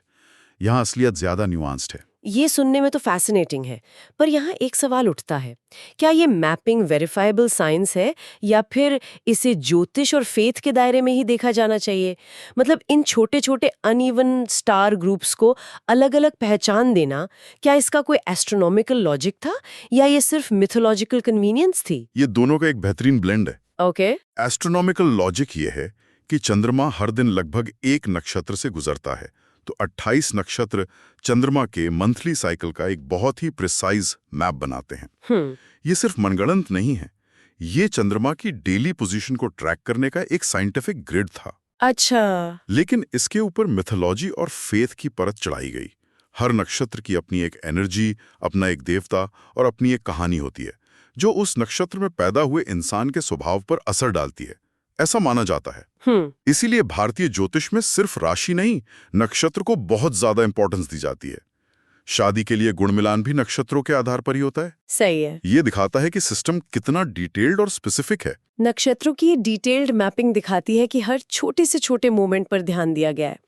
यहाँ असलियत ज्यादा न्यूआंस्ड है। ये सुनने में तो फैसिनेटिंग है, पर यहाँ एक सवाल उठता है, क्या ये मैपिंग वेरीफाइबल साइंस है या फिर इसे ज्योतिष और फेथ के दायरे में ही देखा जाना चाहिए? मतलब इन छोटे छोटे अनइवन स्टार ग्रुप्स को अलग अलग पहचान देना, क्या इसका कोई एस्ट्रोनॉमिकल लॉजिक था या ये सिर्फ मिथोलॉजिकल कन्वीनियंस थी? ये दोनों का एक बेहतरीन ब्लेंड है। ओके। एस्ट्रोनॉमिकल लॉजिक ये है कि चंद्रमा हर दिन लगभग एक नक्षत्र से गुजरता है, तो 28 नक्षत्र चंद्रमा के मंथली साइकिल का एक बहुत ही प्रिसाइज मैप बनाते हैं। ये सिर्फ मनगढ़ंत नहीं है, ये चंद्रमा की डेली पोजीशन को ट्रैक करने का एक साइंटिफिक ग्रिड था। अच्छा। लेकिन इसके ऊपर मिथोलॉजी और फेथ की परत चढ़ाई गई। हर नक्षत्र की अपनी एक एनर्जी, अपना एक देवता और अपनी एक कहानी होती है, जो उस नक्षत्र में पैदा हुए इंसान के स्वभाव पर असर डालती है, ऐसा माना जाता है। इसीलिए भारतीय ज्योतिष में सिर्फ राशि नहीं, नक्षत्र को बहुत ज्यादा इंपॉर्टेंस दी जाती है। शादी के लिए गुण मिलान भी नक्षत्रों के आधार पर ही होता है। सही है। ये दिखाता है कि सिस्टम कितना डिटेल्ड और स्पेसिफिक है। नक्षत्रों की डिटेल्ड मैपिंग दिखाती है कि हर छोटे से छोटे मोमेंट पर ध्यान दिया गया है।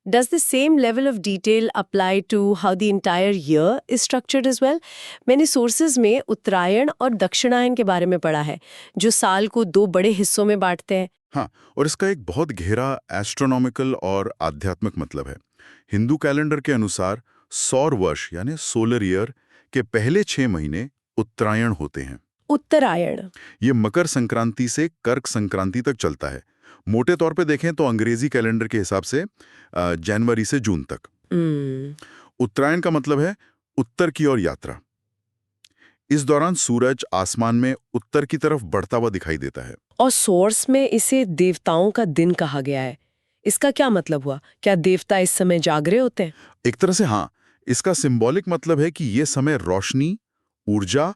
Does the same level of detail apply to how the entire year is structured as well? मैंने सोर्सेज में उत्तरायण और दक्षिणायन के बारे में पढ़ा है, जो साल को 2 बड़े हिस्सों में बांटते हैं। हाँ, और इसका एक बहुत गहरा एस्ट्रोनॉमिकल और आध्यात्मिक मतलब है। हिंदू कैलेंडर के अनुसार सौर वर्ष यानी सोलर ईयर के पहले 6 महीने उत्तरायण होते हैं। उत्तरायण ये मकर संक्रांति से कर्क संक्रांति तक चलता है। मोटे तौर पे देखें तो अंग्रेजी कैलेंडर के हिसाब से जनवरी से जून तक। उत्तरायण का मतलब है उत्तर की ओर यात्रा। इस दौरान सूरज आसमान में उत्तर की तरफ बढ़ता हुआ दिखाई देता है। और सोर्स में इसे देवताओं का दिन कहा गया है। इसका क्या मतलब हुआ? क्या देवता इस समय जाग रहे होते हैं? एक तरह से हाँ। इसका सिंबॉलिक मतलब है कि ये समय रोशनी, ऊर्जा,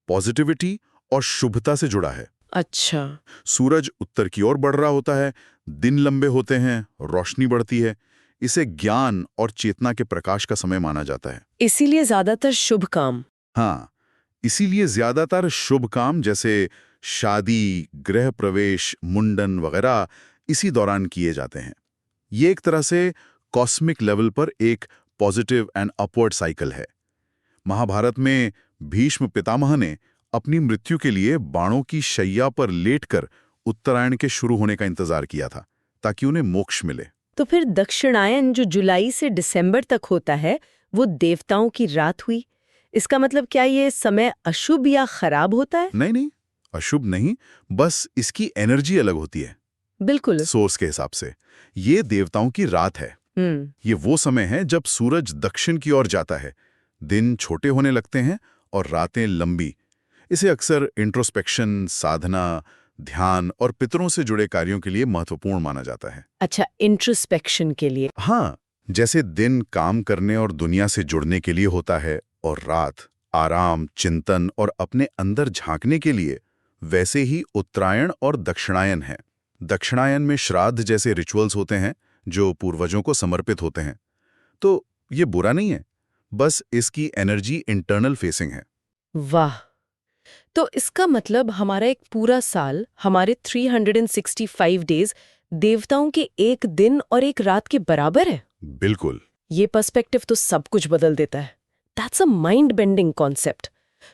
पॉजिटिविटी और शुभता से जुड़ा है। अच्छा। सूरज उत्तर की ओर बढ़ रहा होता है, दिन लंबे होते हैं, रोशनी बढ़ती है। इसे ज्ञान और चेतना के प्रकाश का समय माना जाता है। इसीलिए ज्यादातर शुभ काम। हाँ, इसीलिए ज्यादातर शुभ काम जैसे शादी, गृह प्रवेश, मुंडन वगैरह इसी दौरान किए जाते हैं। ये एक तरह से कॉस्मिक लेवल पर एक पॉजिटिव एंड अपवर्ड साइकिल है। महाभारत में भीष्म पितामह ने अपनी मृत्यु के लिए बाणों की शैया पर लेटकर उत्तरायण के शुरू होने का इंतजार किया था, ताकि उन्हें मोक्ष मिले। तो फिर दक्षिणायन जो जुलाई से दिसंबर तक होता है, वो देवताओं की रात हुई। इसका मतलब क्या ये समय अशुभ या खराब होता है? नहीं, अशुभ नहीं, बस इसकी एनर्जी अलग होती है। बिल्कुल। सोर्स के हिसाब से ये देवताओं की रात है। ये वो समय है जब सूरज दक्षिण की ओर जाता है, दिन छोटे होने लगते हैं और रातें लंबी, इसे अक्सर इंट्रोस्पेक्शन, साधना, ध्यान और पितरों से जुड़े कार्यों के लिए महत्वपूर्ण माना जाता है। अच्छा, इंट्रोस्पेक्शन के लिए। हाँ, जैसे दिन काम करने और दुनिया से जुड़ने के लिए होता है और रात आराम, चिंतन और अपने अंदर झांकने के लिए, वैसे ही उत्तरायण और दक्षिणायन है। दक्षिणायन में श्राद्ध जैसे रिचुअल्स होते हैं जो पूर्वजों को समर्पित होते हैं। तो ये बुरा नहीं है, बस इसकी एनर्जी इंटरनल फेसिंग है। वाह! तो इसका मतलब हमारा एक पूरा साल, हमारे 365 डेज देवताओं के एक दिन और एक रात के बराबर है। बिल्कुल। ये पर्सपेक्टिव तो सब कुछ बदल देता है। That's a mind bending concept.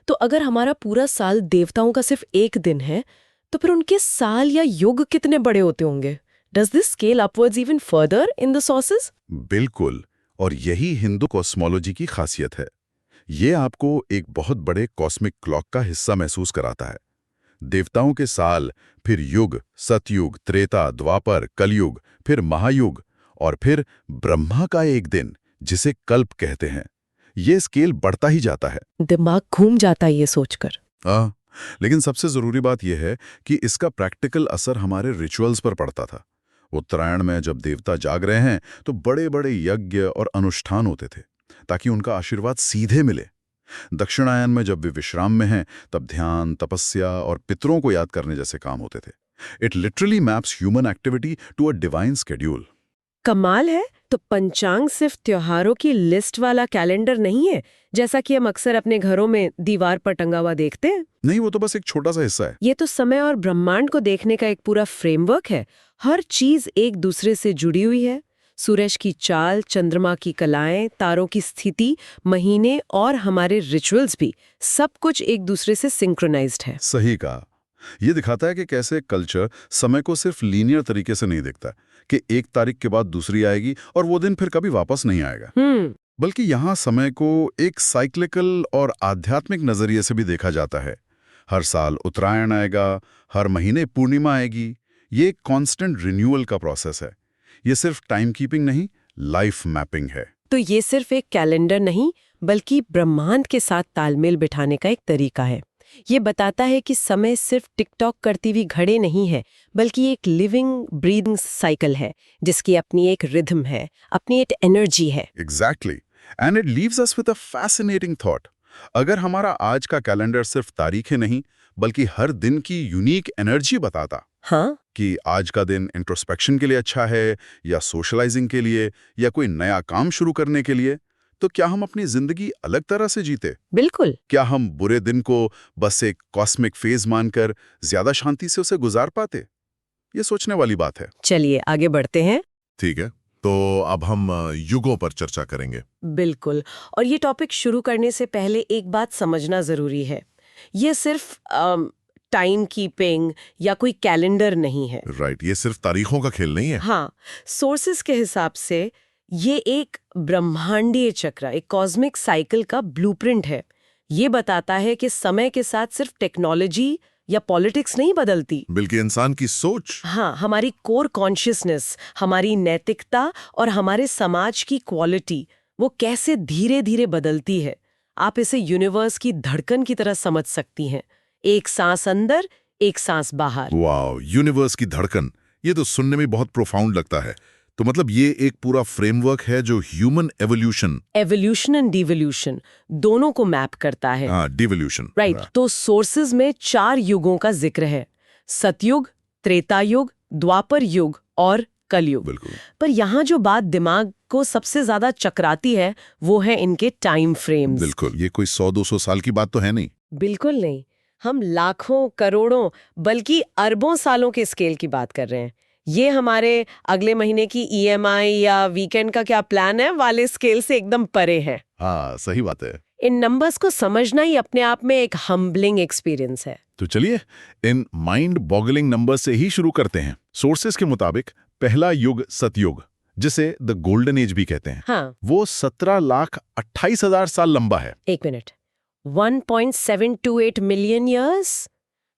तो अगर हमारा पूरा साल देवताओं का सिर्फ एक दिन है, तो फिर उनके साल या युग कितने बड़े होते होंगे? Does this scale upwards even further in the sources? बिल्कुल, और यही हिंदू कॉस्मोलॉजी की खासियत है। ये आपको एक बहुत बड़े कॉस्मिक क्लॉक का हिस्सा महसूस कराता है। देवताओं के साल, फिर युग, सतयुग, त्रेता, द्वापर, कलयुग, फिर महायुग और फिर ब्रह्मा का एक दिन, जिसे कल्प कहते हैं। ये स्केल बढ़ता ही जाता है। दिमाग घूम जाता है ये सोचकर। लेकिन सबसे जरूरी बात यह है कि इसका प्रैक्टिकल असर हमारे रिचुअल्स पर पड़ता था। उत्तरायण में जब देवता जाग रहे हैं तो बड़े बड़े यज्ञ और अनुष्ठान होते थे ताकि उनका आशीर्वाद सीधे मिले। दक्षिणायन में जब वे विश्राम में हैं तब ध्यान, तपस्या और पितरों को याद करने जैसे काम होते थे। It literally maps human activity to a divine schedule. कमाल है। तो पंचांग सिर्फ त्योहारों की लिस्ट वाला कैलेंडर नहीं है, जैसा कि हम अक्सर अपने घरों में दीवार पर टंगा हुआ देखते हैं। नहीं, वो तो बस एक छोटा सा हिस्सा है। ये तो समय और ब्रह्मांड को देखने का एक पूरा फ्रेमवर्क है। हर चीज एक दूसरे से जुड़ी हुई है। सूरज की चाल, चंद्रमा की कलाएं, तारों की स्थिति, महीने और हमारे रिचुअल्स भी, सब कुछ एक दूसरे से सिंक्रोनाइज्ड है। सही कहा। ये दिखाता है कि कैसे कल्चर समय को सिर्फ लीनियर तरीके से नहीं देखता कि एक तारीख के बाद दूसरी आएगी और वो दिन फिर कभी वापस नहीं आएगा, बल्कि यहाँ समय को एक साइक्लिकल और आध्यात्मिक नजरिए से भी देखा जाता है। हर साल उत्तरायण आएगा, हर महीने पूर्णिमा आएगी। ये एक कॉन्स्टेंट रिन्यूअल का प्रोसेस है। ये सिर्फ टाइम कीपिंग नहीं, लाइफ मैपिंग है। तो ये सिर्फ एक कैलेंडर नहीं, बल्कि ब्रह्मांड के साथ तालमेल बिठाने का एक तरीका है। ये बताता है कि समय सिर्फ टिकटॉक करती हुई घड़ी नहीं है, बल्कि एक लिविंग ब्रीदिंग साइकिल है जिसकी अपनी एक रिदम है, अपनी एक एनर्जी है। Exactly, and it leaves us with a fascinating thought. अगर हमारा आज का कैलेंडर सिर्फ तारीखें नहीं बल्कि हर दिन की यूनिक एनर्जी बताता, हाँ, कि आज का दिन इंट्रोस्पेक्शन के लिए अच्छा है या सोशलाइजिंग के लिए या कोई नया काम शुरू करने के लिए, तो क्या हम अपनी जिंदगी अलग तरह से जीते? बिल्कुल। क्या हम बुरे दिन को बस एक कॉस्मिक फेज मानकर ज्यादा शांति से उसे गुजार पाते? ये सोचने वाली बात है। चलिए आगे बढ़ते हैं। ठीक है, तो अब हम युगों पर चर्चा करेंगे। बिल्कुल। और ये टॉपिक शुरू करने से पहले एक बात समझना जरूरी है। ये सिर्फ टाइम कीपिंग या कोई कैलेंडर नहीं है। राइट, ये सिर्फ तारीखों का खेल नहीं है। हाँ, सोर्सेस के हिसाब से ये एक ब्रह्मांडीय चक्र, एक कॉस्मिक साइकिल का ब्लूप्रिंट है। ये बताता है कि समय के साथ सिर्फ टेक्नोलॉजी या पॉलिटिक्स नहीं बदलती, बल्कि इंसान की सोच, हाँ, हमारी कोर कॉन्शियसनेस, हमारी नैतिकता और हमारे समाज की क्वालिटी, वो कैसे धीरे धीरे बदलती है। आप इसे यूनिवर्स की धड़कन की तरह समझ सकती हैं। एक सांस अंदर, एक सांस बाहर। वाओ, यूनिवर्स की धड़कन, ये तो सुनने में बहुत प्रोफाउंड लगता है। तो मतलब ये एक पूरा फ्रेमवर्क है जो ह्यूमन एवोल्यूशन एंड डिवोल्यूशन दोनों को मैप करता है। Devolution, right. तो सोर्सेज में 4 युगों का जिक्र है: सतयुग, त्रेता युग, द्वापर युग और कलयुग। बिल्कुल। पर यहाँ जो बात दिमाग को सबसे ज्यादा चकराती है वो है इनके टाइम फ्रेम्स। बिल्कुल, ये कोई 100-200 साल की बात तो है नहीं। बिल्कुल नहीं। हम लाखों, करोड़ों, बल्कि अरबों सालों के स्केल की बात कर रहे हैं। ये हमारे अगले महीने की EMI या वीकेंड का क्या प्लान है वाले स्केल से एकदम परे है। हाँ, सही बात है। इन नंबर्स को समझना ही अपने आप में एक हम्बलिंग एक्सपीरियंस है। तो चलिए इन माइंड बॉगलिंग नंबर से ही शुरू करते हैं। सोर्सेस के मुताबिक पहला युग सतयुग, जिसे द गोल्डन एज भी कहते हैं, हाँ, वो 17,28,000 साल लंबा है। एक मिनट, 1.728 मिलियन ईयर्स?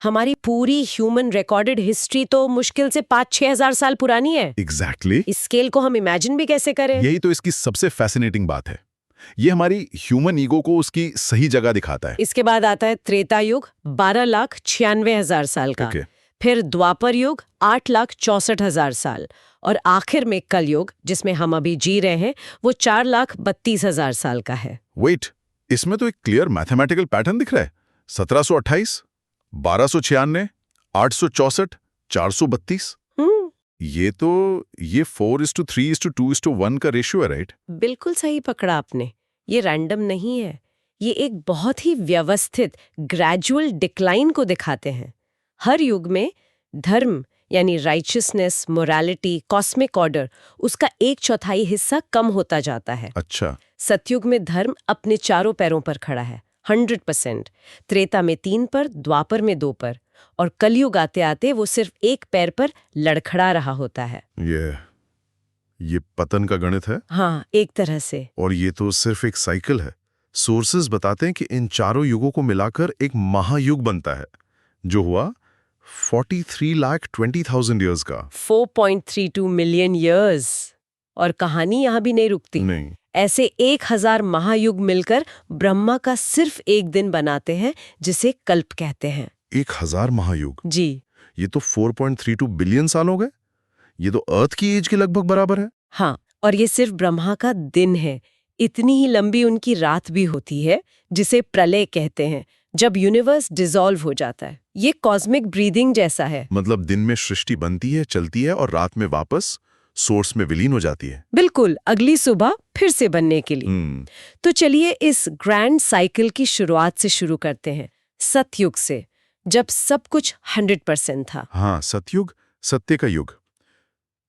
हमारी पूरी ह्यूमन रिकॉर्डेड हिस्ट्री तो मुश्किल से 5-6 हजार साल पुरानी है। एग्जैक्टली। इस स्केल को हम इमेजिन भी कैसे करें? यही तो इसकी सबसे फैसिनेटिंग बात है। ये हमारी ह्यूमन ईगो को उसकी सही जगह दिखाता है। इसके बाद आता है त्रेता युग 12,96,000 साल का। ओके। फिर द्वापर युग 8,64,000 साल। और आखिर में कलयुग, जिसमें हम अभी जी रहे हैं, वो 4,32,000 साल का है। वेट, इसमें तो एक क्लियर मैथमेटिकल पैटर्न दिख रहा है। 1728, 1296, 864, 432। ये 4:3:2:1 का रेशियो है, राइट? बिल्कुल सही पकड़ा आपने। ये रैंडम नहीं है। ये एक बहुत ही व्यवस्थित ग्रेजुअल डिक्लाइन को दिखाते हैं। हर युग में धर्म यानी राइचियसनेस, मोरालिटी, कॉस्मिक ऑर्डर, उसका 1/4 हिस्सा कम होता जाता है। अच्छा। सतयुग में धर्म अपने चारों पैरों पर खड़ा है 100%, त्रेता में 3 पर, द्वापर में 2 पर, और कलयुग आते आते वो सिर्फ 1 पैर पर लड़खड़ा रहा होता है। ये पतन का गणित है। हाँ, एक तरह से। और ये तो सिर्फ एक साइकिल है। सोर्सेज बताते हैं कि इन चारों युगों को मिलाकर एक महायुग बनता है, जो हुआ 43,20,000 ईयर्स का। 4.32 मिलियन ईयर्स। और कहानी यहाँ भी नहीं रुकती। नहीं। ऐसे 1000 महायुग मिलकर ब्रह्मा का सिर्फ एक दिन बनाते हैं, जिसे कल्प कहते हैं। 1000 महायुग। जी। ये तो 4.32 बिलियन साल हो गए। ये तो अर्थ की एज के लगभग बराबर है। हाँ, और ये सिर्फ ब्रह्मा का दिन है। इतनी ही लंबी उनकी रात भी होती है, जिसे प्रलय कहते हैं, जब यूनिवर्स डिसॉल्व हो जाता है। ये कॉस्मिक ब्रीदिंग जैसा है। मतलब दिन में सृष्टि बनती है, चलती है, और रात में वापस सोर्स में विलीन हो जाती है। बिल्कुल, अगली सुबह फिर से बनने के लिए। तो चलिए इस ग्रैंड साइकिल की शुरुआत से शुरू करते हैं, सतयुग से, जब सब कुछ 100% था। हाँ, सतयुग, सत्य का युग।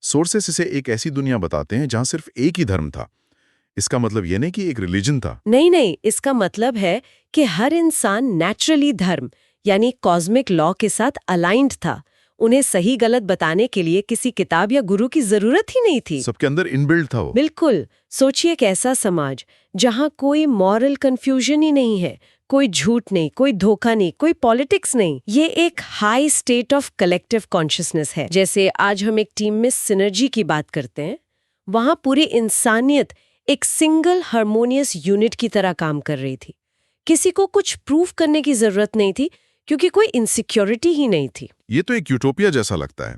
सोर्सेस इसे एक ऐसी दुनिया बताते हैं जहां सिर्फ एक ही धर्म था। इसका मतलब ये नहीं कि एक रिलीजन था। नहीं, इसका मतलब है कि हर इंसान नेचुरली धर्म यानी कॉस्मिक लॉ के साथ अलाइंड था। उन्हें सही गलत बताने के लिए किसी किताब या गुरु की जरूरत ही नहीं थी। सबके अंदर इनबिल्ट था वो। बिल्कुल। सोचिए एक ऐसा समाज जहां कोई मॉरल कंफ्यूजन ही नहीं है, कोई झूठ नहीं, कोई धोखा नहीं, कोई पॉलिटिक्स नहीं। ये एक high state of collective consciousness है। जैसे आज हम एक टीम में सिनर्जी की बात करते हैं, वहां पूरी इंसानियत एक सिंगल हार्मोनियस यूनिट की तरह काम कर रही थी। किसी को कुछ प्रूव करने की जरूरत नहीं थी, क्योंकि कोई इनसिक्योरिटी ही नहीं थी। ये तो एक यूटोपिया जैसा लगता है।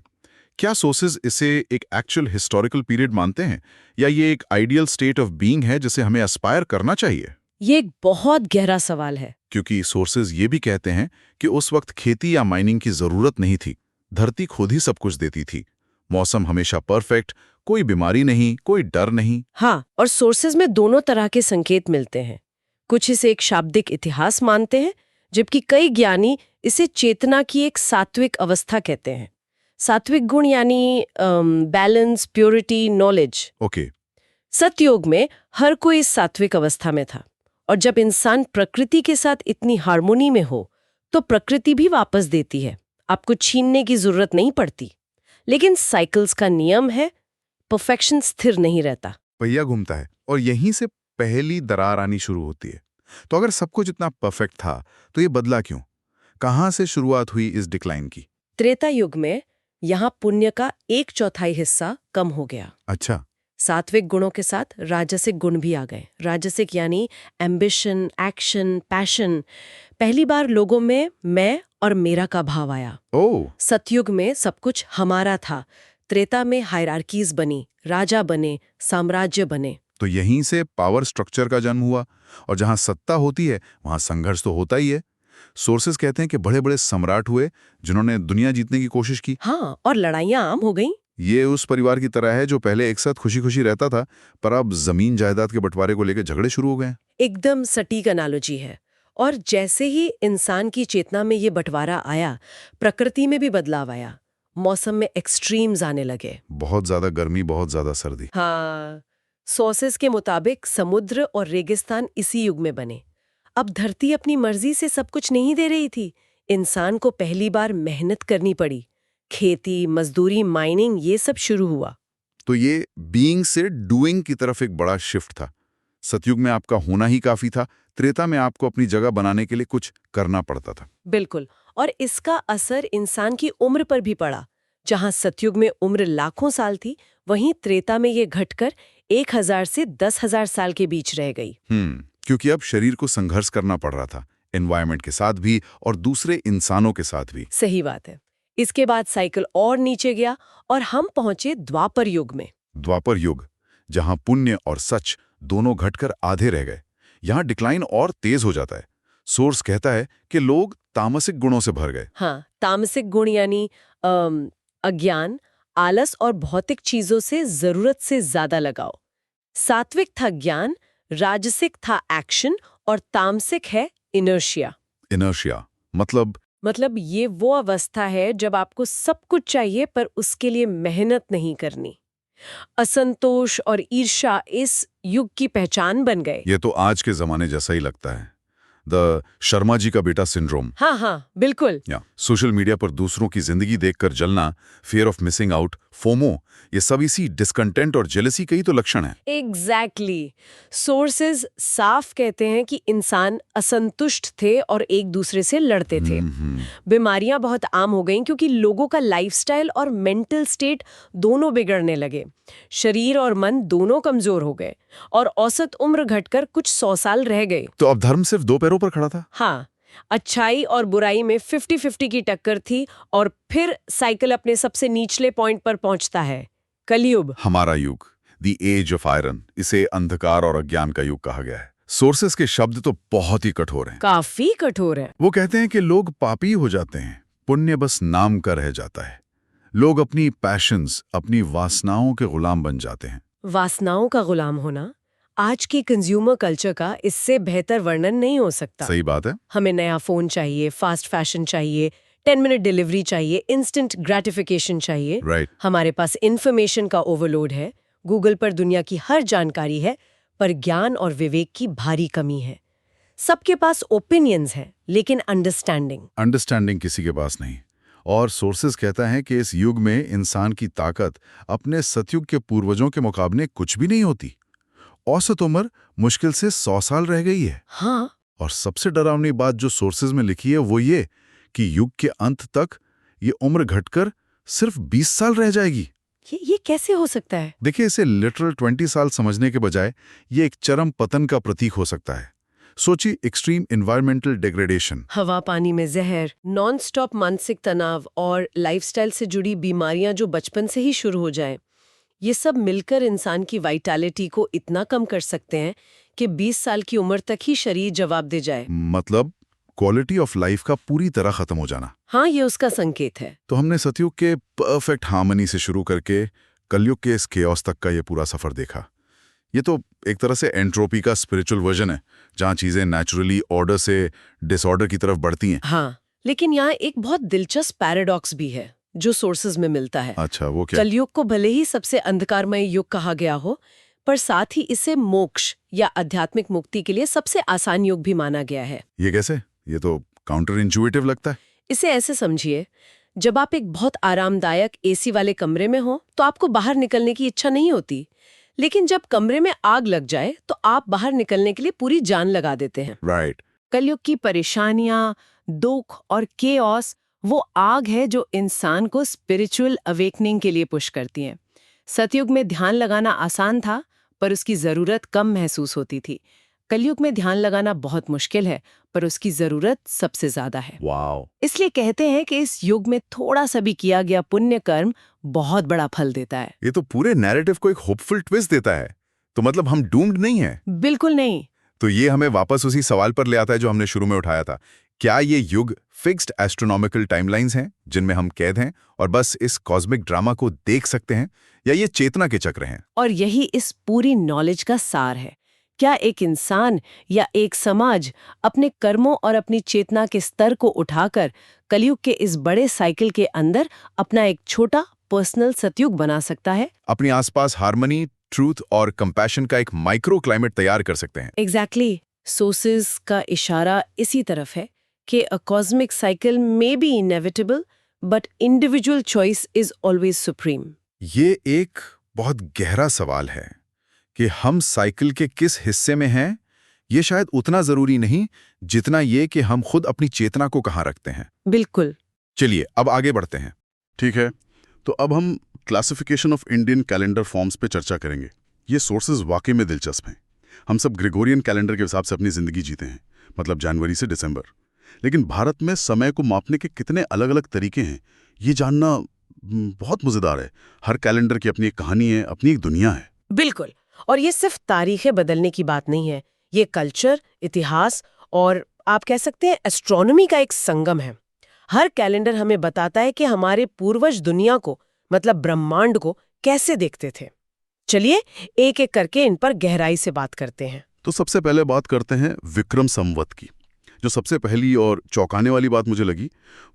क्या सोर्सेज इसे एक एक्चुअल हिस्टोरिकल पीरियड मानते हैं, या ये एक आइडियल स्टेट ऑफ बीइंग है जिसे हमें एस्पायर करना चाहिए? ये एक बहुत गहरा सवाल है। क्योंकि सोर्सेज ये भी कहते हैं कि उस वक्त खेती या माइनिंग की जरूरत नहीं थी। धरती खुद ही सब कुछ देती थी। मौसम हमेशा परफेक्ट, कोई बीमारी नहीं, कोई डर नहीं। हाँ, और सोर्सेज में दोनों तरह के संकेत मिलते हैं। कुछ इसे एक शाब्दिक इतिहास मानते हैं, जबकि कई ज्ञानी इसे चेतना की एक सात्विक अवस्था कहते हैं। सात्विक गुण यानी बैलेंस, प्योरिटी, नॉलेज। ओके। सतयुग में हर कोई इस सात्विक अवस्था में था, और जब इंसान प्रकृति के साथ इतनी हार्मोनी में हो, तो प्रकृति भी वापस देती है। आपको छीनने की जरूरत नहीं पड़ती। लेकिन साइकिल्स का नियम है, परफेक्शन स्थिर नहीं रहता। पहिया घूमता है, और यहीं से पहली दरार आनी शुरू होती है। तो अगर सब कुछ इतना परफेक्ट था, तो ये बदला क्यों? कहां से शुरुआत हुई इस डिक्लाइन की? त्रेता युग में यहाँ पुण्य का 1/4 हिस्सा कम हो गया। अच्छा। सात्विक गुणों के साथ राजसिक गुण भी आ गए। राजसिक यानी एम्बिशन, एक्शन, पैशन। पहली बार लोगों में मैं और मेरा का भाव आया। ओह। सतयुग में सब कुछ हमारा था। त्रेता में हायरार्कीज बनी, राजा बने, साम्राज्य बने। तो यहीं से पावर स्ट्रक्चर का जन्म हुआ, और जहां सत्ता होती है वहां संघर्ष तो होता ही है। सोर्सेस कहते हैं कि बड़े बड़े सम्राट हुए जिन्होंने दुनिया जीतने की कोशिश की। हाँ, और लड़ाइयाँ आम हो गईं। ये उस परिवार की तरह है जो पहले एक साथ खुशी खुशी रहता था, पर अब जमीन जायदाद के बंटवारे को लेकर झगड़े शुरू हो गए। एकदम सटीक एनालॉजी है। और जैसे ही इंसान की चेतना में ये बंटवारा आया, प्रकृति में भी बदलाव आया। मौसम में एक्सट्रीम्स आने लगे। बहुत ज्यादा गर्मी, बहुत ज्यादा सर्दी। हाँ, सोर्सेस के मुताबिक समुद्र और रेगिस्तान इसी युग में बने। अब धरती अपनी मर्जी से सब कुछ नहीं दे रही थी। इंसान को पहली बार मेहनत करनी पड़ी। खेती, मजदूरी, माइनिंग, ये सब शुरू हुआ। तो ये बीइंग से डूइंग की तरफ एक बड़ा शिफ्ट था। सतयुग में आपका होना ही काफी था, त्रेता में आपको अपनी जगह बनाने के लिए कुछ करना पड़ता था। बिल्कुल। और इसका असर इंसान की उम्र पर भी पड़ा। जहां सतयुग में उम्र लाखों साल थी, वहीं त्रेता में ये घटकर 1000 से 10,000 साल के बीच रह गई। क्योंकि अब शरीर को संघर्ष करना पड़ रहा था, एनवायरनमेंट के साथ भी और दूसरे इंसानों के साथ भी। सही बात है। इसके बाद साइकिल और नीचे गया और हम पहुंचे द्वापर युग में। द्वापर युग, जहां पुण्य और सच दोनों घटकर आधे रह गए। यहां डिक्लाइन और तेज हो जाता है। सोर्स कहता है कि लोग तामसिक गुणों से भर गए। हाँ, तामसिक गुण यानी अज्ञान, आलस और भौतिक चीजों से जरूरत से ज्यादा लगाव। सात्विक था ज्ञान, राजसिक था एक्शन और तामसिक है इनर्शिया। इनर्शिया मतलब ये वो अवस्था है जब आपको सब कुछ चाहिए पर उसके लिए मेहनत नहीं करनी। असंतोष और ईर्ष्या इस युग की पहचान बन गए। ये तो आज के जमाने जैसा ही लगता है, द शर्मा जी का बेटा सिंड्रोम। हाँ, बिल्कुल। या सोशल मीडिया पर दूसरों की जिंदगी देखकर जलना, fear of missing out, FOMO, ये सब इसी डिस्कंटेंट और जेलसी का ही तो लक्षण है। एग्जैक्टली। सोर्सेज साफ कहते हैं कि इंसान असंतुष्ट थे और एक दूसरे से लड़ते थे। बीमारियां बहुत आम हो गईं क्योंकि लोगों का लाइफस्टाइल और मेंटल स्टेट दोनों बिगड़ने लगे। शरीर और मन दोनों कमजोर हो गए और औसत उम्र घटकर कुछ 100 साल रह गए। तो अब धर्म सिर्फ दो पैरों पर खड़ा था। हाँ, अच्छाई और बुराई में 50-50 की टक्कर थी और फिर साइकिल अपने सबसे निचले पॉइंट पर पहुंचता है, कलयुग। हमारा युग, द एज ऑफ आयरन, इसे अंधकार और अज्ञान का युग कहा गया है। सोर्सेस के शब्द तो बहुत ही कठोर हैं। काफी कठोर है। वो कहते हैं कि लोग पापी हो जाते हैं, पुण्य बस नाम का रह जाता है। लोग अपनी पैशंस, अपनी वासनाओं के गुलाम बन जाते हैं। वासनाओं का गुलाम होना आज की कंज्यूमर कल्चर का इससे बेहतर वर्णन नहीं हो सकता। सही बात है। हमें नया फोन चाहिए, फास्ट फैशन चाहिए, 10 मिनट डिलीवरी चाहिए, इंस्टेंट ग्रेटिफिकेशन चाहिए। राइट। हमारे पास इंफॉर्मेशन का ओवरलोड है, गूगल पर दुनिया की हर जानकारी है, पर ज्ञान और विवेक की भारी कमी है। सबके पास ओपिनियंस हैं, लेकिन अंडरस्टैंडिंग किसी के पास नहीं। और सोर्सेस कहता है कि इस युग में इंसान की ताकत अपने सतयुग के पूर्वजों के मुकाबले कुछ भी नहीं होती। औसत उम्र मुश्किल से 100 साल रह गई है। हाँ। और सबसे डरावनी बात जो सोर्सेज में लिखी है वो ये कि युग के अंत तक ये उम्र घटकर सिर्फ 20 साल रह जाएगी। ये कैसे हो सकता है? देखिए, इसे लिटरल 20 साल समझने के बजाय ये एक चरम पतन का प्रतीक हो सकता है। सोचिए, एक्सट्रीम एनवायरमेंटल डिग्रेडेशन, हवा पानी में जहर, नॉन स्टॉप मानसिक तनाव और लाइफस्टाइल से जुड़ी बीमारियां जो बचपन से ही शुरू हो जाएं। ये सब मिलकर इंसान की वाइटैलिटी को इतना कम कर सकते हैं कि 20 साल की उम्र तक ही शरीर जवाब दे जाए। मतलब क्वालिटी ऑफ लाइफ का पूरी तरह खत्म हो जाना। हाँ, ये उसका संकेत है। तो हमने सतयुग के परफेक्ट हार्मनी से शुरू करके कलयुग के इस केओस तक का ये पूरा सफर देखा। ये तो एक तरह से एंट्रोपी का स्पिरिचुअल वर्जन है, जहाँ चीजें नेचुरली ऑर्डर से डिसऑर्डर की तरफ बढ़ती हैं। हाँ, लेकिन यहाँ एक बहुत दिलचस्प पैराडॉक्स भी है जो सोर्सेज में मिलता है। अच्छा, वो क्या? कलयुग को भले ही सबसे अंधकारमय युग कहा गया हो, पर साथ ही इसे मोक्ष या आध्यात्मिक मुक्ति के लिए सबसे आसान युग भी माना गया है। ये कैसे? ये तो काउंटर इंट्यूटिव लगता है। इसे ऐसे समझिए, जब आप एक बहुत आरामदायक एसी वाले कमरे में हो तो आपको बाहर निकलने की इच्छा नहीं होती, लेकिन जब कमरे में आग लग जाए तो आप बाहर निकलने के लिए पूरी जान लगा देते हैं। राइट। कलयुग की परेशानियां, दुख और केओस वो आग है जो इंसान को स्पिरिचुअल अवेकनिंग के लिए पुश करती है। सतयुग में ध्यान लगाना आसान था, पर उसकी जरूरत कम महसूस होती थी। कलयुग में ध्यान लगाना बहुत मुश्किल है, पर उसकी जरूरत सबसे ज्यादा है। वाओ। इसलिए कहते हैं कि इस युग में थोड़ा सा भी किया गया पुण्य कर्म बहुत बड़ा फल देता है। ये तो पूरे नैरेटिव को एक होपफुल ट्विस्ट देता है। तो मतलब हम डूम्ड नहीं है? बिल्कुल नहीं। तो ये हमें वापस उसी सवाल पर ले आता है जो हमने शुरू में उठाया था। क्या ये युग फिक्स्ड एस्ट्रोनॉमिकल टाइमलाइंस हैं जिनमें हम कैद हैं और बस इस कॉस्मिक ड्रामा को देख सकते हैं, या ये चेतना के चक्र हैं? और यही इस पूरी नॉलेज का सार है। क्या एक इंसान या एक समाज अपने कर्मों और अपनी चेतना के स्तर को उठाकर कलयुग के इस बड़े साइकिल के अंदर अपना एक छोटा पर्सनल सतयुग बना सकता है? अपने आसपास हार्मनी, ट्रूथ और कंपैशन का एक माइक्रो क्लाइमेट तैयार कर सकते हैं। एग्जैक्टली। सोर्सेज का इशारा इसी तरफ है कि अ cosmic cycle may be inevitable, but individual choice is always supreme. ये एक बहुत गहरा सवाल है कि हम साइकिल के किस हिस्से में हैं। ये शायद उतना जरूरी नहीं जितना ये कि हम खुद अपनी चेतना को कहाँ रखते हैं। बिल्कुल। चलिए अब आगे बढ़ते हैं। ठीक है, तो अब हम classification of Indian calendar forms पे चर्चा करेंगे। ये सोर्सेज वाकई में दिलचस्प हैं। हम सब ग्रेगोरियन कैलेंडर के हिसाब से अपनी ज़िंदगी जीते हैं, मतलब जनवरी से दिसंबर। लेकिन भारत में समय को मापने के कितने अलग अलग तरीके हैं, ये जानना बहुत मज़ेदार है। हर कैलेंडर की अपनी एक कहानी है, अपनी एक दुनिया है। बिल्कुल। और ये सिर्फ तारीखें बदलने की बात नहीं है, ये कल्चर, इतिहास और आप कह सकते हैं एस्ट्रोनॉमी का एक संगम है। हर कैलेंडर हमें बताता है कि हमारे पूर्वज दुनिया को, मतलब ब्रह्मांड को, कैसे देखते थे। चलिए एक एक करके इन पर गहराई से बात करते हैं। तो सबसे पहले बात करते हैं विक्रम संवत की। जो सबसे पहली और चौंकाने वाली बात मुझे लगी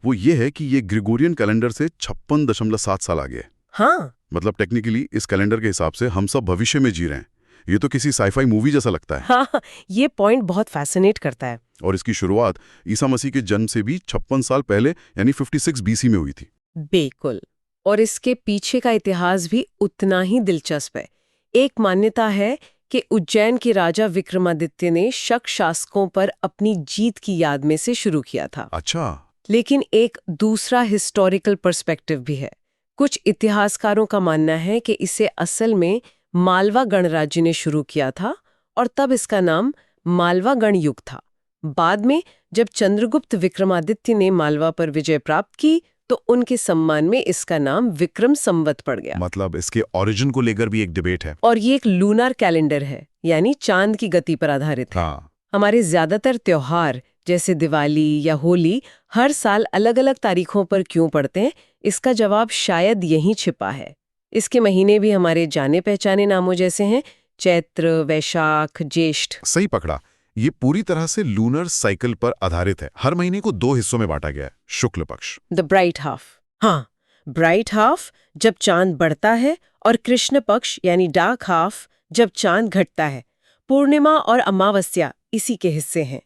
वो ये है कि ये ग्रेगोरियन कैलेंडर से 56.7 साल आगे है। हाँ, मतलब टेक्निकली इस कैलेंडर के हिसाब से हम सब भविष्य में जी रहे हैं। ये तो किसी साईफाई मूवी जैसा लगता है। हाँ, ये पॉइंट बहुत फैसिनेट करता है। और इसकी शुरुआत ईसा मसीह के जन्म से भी 56 साल पहले यानी 56 बीसी में हुई थी। बिल्कुल। और इसके पीछे का इतिहास भी उतना ही दिलचस्प है। एक मान्यता है कि उज्जैन के राजा विक्रमादित्य ने शक शासकों पर अपनी जीत की याद में से शुरू किया था। अच्छा। लेकिन एक दूसरा हिस्टोरिकल पर्सपेक्टिव भी है। कुछ इतिहासकारों का मानना है कि इसे असल में मालवा गणराज्य ने शुरू किया था और तब इसका नाम मालवा गण युग था। बाद में जब चंद्रगुप्त विक्रमादित्य ने मालवा पर विजय प्राप्त की तो उनके सम्मान में इसका नाम विक्रम संवत पड़ गया। मतलब इसके ओरिजिन को लेकर भी एक डिबेट है। और ये एक लूनार कैलेंडर है, यानी चांद की गति पर आधारित है। हाँ। हमारे ज्यादातर त्योहार जैसे दिवाली या होली हर साल अलग अलग तारीखों पर क्यों पड़ते हैं, इसका जवाब शायद यहीं छिपा है। इसके महीने भी हमारे जाने पहचाने नामों जैसे हैं, चैत्र, वैशाख, ज्येष्ठ। सही पकड़ा। ये पूरी तरह से लूनर साइकिल पर आधारित है। हर महीने को 2 हिस्सों में बांटा गया है। शुक्ल पक्ष, द ब्राइट हाफ। हाँ, ब्राइट हाफ जब चांद बढ़ता है और कृष्ण पक्ष यानी डार्क हाफ जब चांद घटता है। पूर्णिमा और अमावस्या इसी के हिस्से हैं।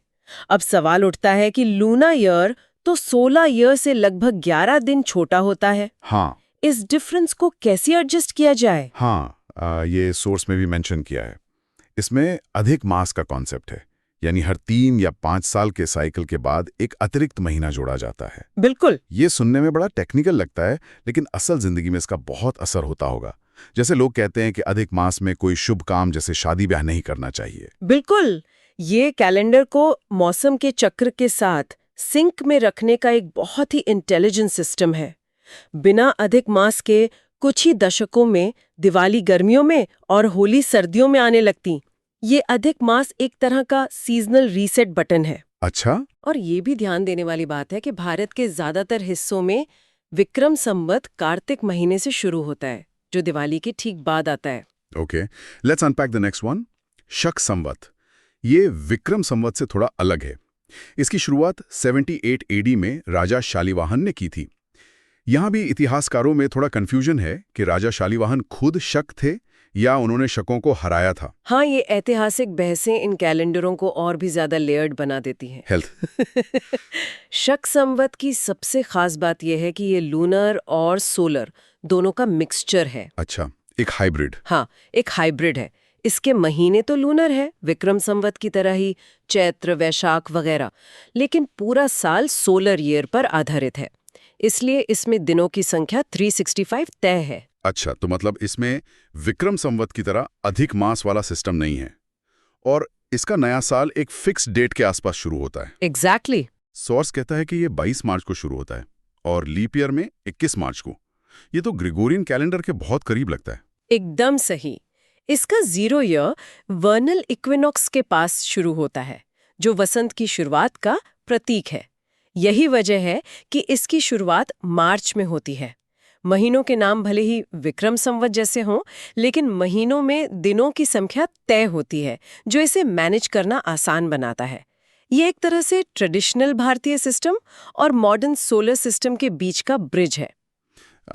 अब सवाल उठता है कि लूना ईयर तो 16 ईयर से लगभग 11 दिन छोटा होता है। हाँ। इस डिफरेंस को कैसे एडजस्ट किया जाए? हाँ, ये सोर्स में भी मेंशन किया है। इसमें अधिक मास का कॉन्सेप्ट है, यानी हर 3 या 5 साल के साइकिल के बाद एक अतिरिक्त महीना जोड़ा जाता है। बिल्कुल। ये सुनने में बड़ा टेक्निकल लगता है, लेकिन असल जिंदगी में इसका बहुत असर होता होगा। जैसे लोग कहते हैं कि अधिक मास में कोई शुभ काम जैसे शादी ब्याह नहीं करना चाहिए। बिल्कुल। ये कैलेंडर को मौसम के चक्र के साथ सिंक में रखने का एक बहुत ही इंटेलिजेंट सिस्टम है। बिना अधिक मास के कुछ ही दशकों में दिवाली गर्मियों में और होली सर्दियों में आने लगती। ये अधिक मास एक तरह का सीजनल रीसेट बटन है। अच्छा। और ये भी ध्यान देने वाली बात है कि भारत के ज्यादातर हिस्सों में विक्रम संवत कार्तिक महीने से शुरू होता है, जो दिवाली के ठीक बाद आता है। Okay, let's unpack the next one. शक संवत। ये विक्रम संवत से थोड़ा अलग है। इसकी शुरुआत 78 एडी में राजा शालिवाहन ने की थी। यहां भी इतिहासकारों में थोड़ा कंफ्यूजन है कि राजा शालिवाहन खुद शक थे या उन्होंने शकों को हराया था। हाँ, ये ऐतिहासिक बहसें इन कैलेंडरों को और भी ज्यादा लेयर्ड बना देती हैं। हेल्थ। शक संवत की सबसे खास बात यह है कि ये लूनर और सोलर दोनों का मिक्सचर है। अच्छा, एक हाइब्रिड। हाँ, एक हाइब्रिड है। इसके महीने तो लूनर है, विक्रम संवत की तरह ही, चैत्र, वैशाख वगैरह, लेकिन पूरा साल सोलर ईयर पर आधारित है। इसलिए इसमें दिनों की संख्या 365 तय है। अच्छा, तो मतलब इसमें विक्रम संवत की तरह अधिक मास वाला सिस्टम नहीं है और इसका नया साल एक फिक्स डेट के आसपास शुरू होता है। एग्जैक्टली। सोर्स कहता है कि ये 22 मार्च को शुरू होता है और लीप ईयर में 21 मार्च को। ये तो ग्रेगोरियन कैलेंडर के बहुत करीब लगता है। एकदम सही। इसका 0 ईयर वर्नल इक्विनॉक्स के पास शुरू होता है, जो वसंत की शुरुआत का प्रतीक है। यही वजह है कि इसकी शुरुआत मार्च में होती है। महीनों के नाम भले ही विक्रम संवत जैसे हों, लेकिन महीनों में दिनों की संख्या तय होती है, जो इसे मैनेज करना आसान बनाता है। ये एक तरह से ट्रेडिशनल भारतीय सिस्टम और मॉडर्न सोलर सिस्टम के बीच का ब्रिज है।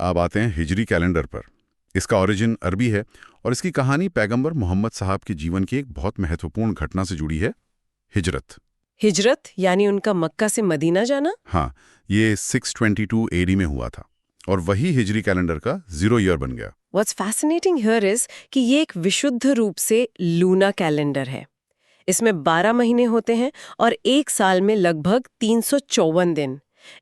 अब आते हैं हिजरी कैलेंडर पर। इसका ओरिजिन अरबी है और इसकी कहानी पैगंबर मोहम्मद साहब के जीवन की एक बहुत महत्वपूर्ण घटना से जुड़ी है, हिजरत। हिजरत यानी उनका मक्का से मदीना जाना? हाँ, ये 622 एडी में हुआ था और वही हिजरी कैलेंडर का 0 ईयर बन गया। What's fascinating here is कि ये एक विशुद्ध रूप से लूना कैलेंडर है। इसमें 12 महीने होते हैं और एक साल में लगभग 354 दिन।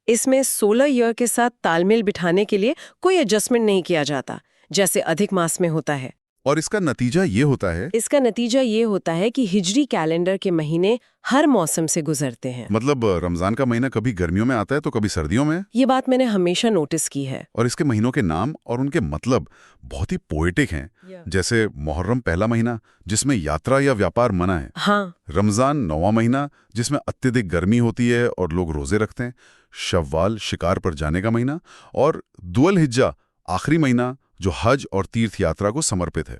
इसमें सोलर ईयर के साथ तालमेल बिठाने के लिए कोई एडजस्टमेंट नहीं किया जाता, जैसे अधिक मास में होता है। और इसका नतीजा ये होता है, इसका नतीजा ये होता है कि हिजरी कैलेंडर के महीने हर मौसम से गुजरते हैं। मतलब रमजान का महीना कभी गर्मियों में आता है तो कभी सर्दियों में। ये बात मैंने हमेशा नोटिस की है। और इसके महीनों के नाम और उनके मतलब बहुत ही पोएटिक हैं। जैसे मुहर्रम पहला महीना जिसमें यात्रा या व्यापार मना है। हाँ। रमजान 9वां महीना जिसमें अत्यधिक गर्मी होती है और लोग रोजे रखते हैं। शव्वाल शिकार पर जाने का महीना। और दुअल हिज्जा आखिरी महीना जो हज और तीर्थ यात्रा को समर्पित है।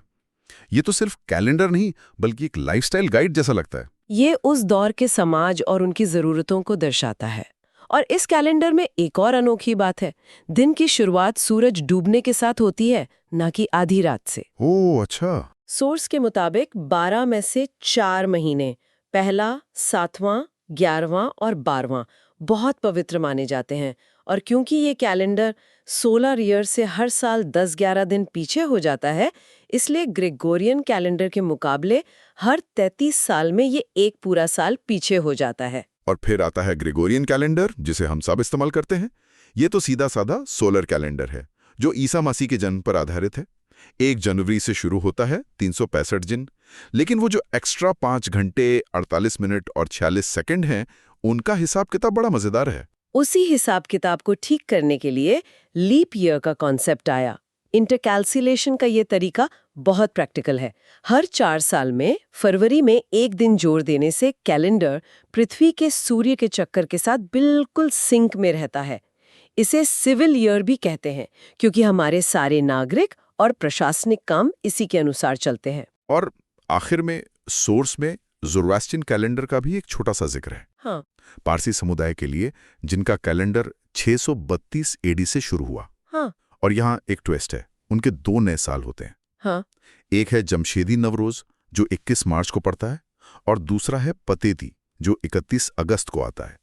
ये तो सिर्फ कैलेंडर नहीं बल्कि एक लाइफस्टाइल गाइड जैसा लगता है। ये उस दौर के समाज और उनकी जरूरतों को दर्शाता है। और इस कैलेंडर में एक और अनोखी बात है, दिन की शुरुआत सूरज डूबने के साथ होती है, न कि आधी रात से। ओह अच्छा। सोर्स के मुताबिक 12 में से 4 महीने, पहला, 7वां, 11वां और 12वां बहुत पवित्र माने जाते हैं। और क्योंकि ये कैलेंडर सोलर ईयर से हर साल 10-11 दिन पीछे हो जाता है, इसलिए ग्रेगोरियन कैलेंडर के मुकाबले हर 33 साल में ये एक पूरा साल पीछे हो जाता है। और फिर आता है ग्रेगोरियन कैलेंडर जिसे हम सब इस्तेमाल करते हैं। ये तो सीधा साधा सोलर कैलेंडर है जो ईसा मसीह के जन्म पर आधारित है। 1 जनवरी से शुरू होता है, 365 दिन। लेकिन वो जो एक्स्ट्रा 5 घंटे 48 मिनट और 46 सेकंड हैं, उनका हिसाब किताब बड़ा मजेदार है। उसी हिसाब किताब को ठीक करने के लिए लीप ईयर का कॉन्सेप्ट आया। इंटरकैल्कुलेशन का ये तरीका बहुत प्रैक्टिकल है। हर 4 साल में फरवरी में एक दिन जोड़ देने से कैलेंडर पृथ्वी के सूर्य के चक्कर के साथ बिल्कुल सिंक में रहता है। इसे सिविल ईयर भी कहते हैं क्योंकि हमारे सारे नागरिक और प्रशासनिक काम इसी के अनुसार चलते हैं। और आखिर में सोर्स में ज़ोरास्ट्रियन कैलेंडर का भी एक छोटा सा जिक्र है। हाँ। पारसी समुदाय के लिए जिनका कैलेंडर 632 एडी से शुरू हुआ। हाँ। और यहाँ एक ट्विस्ट है, उनके 2 नए साल होते हैं। हाँ। एक है जमशेदी नवरोज जो 21 मार्च को पड़ता है और दूसरा है पतेती जो 31 अगस्त को आता है।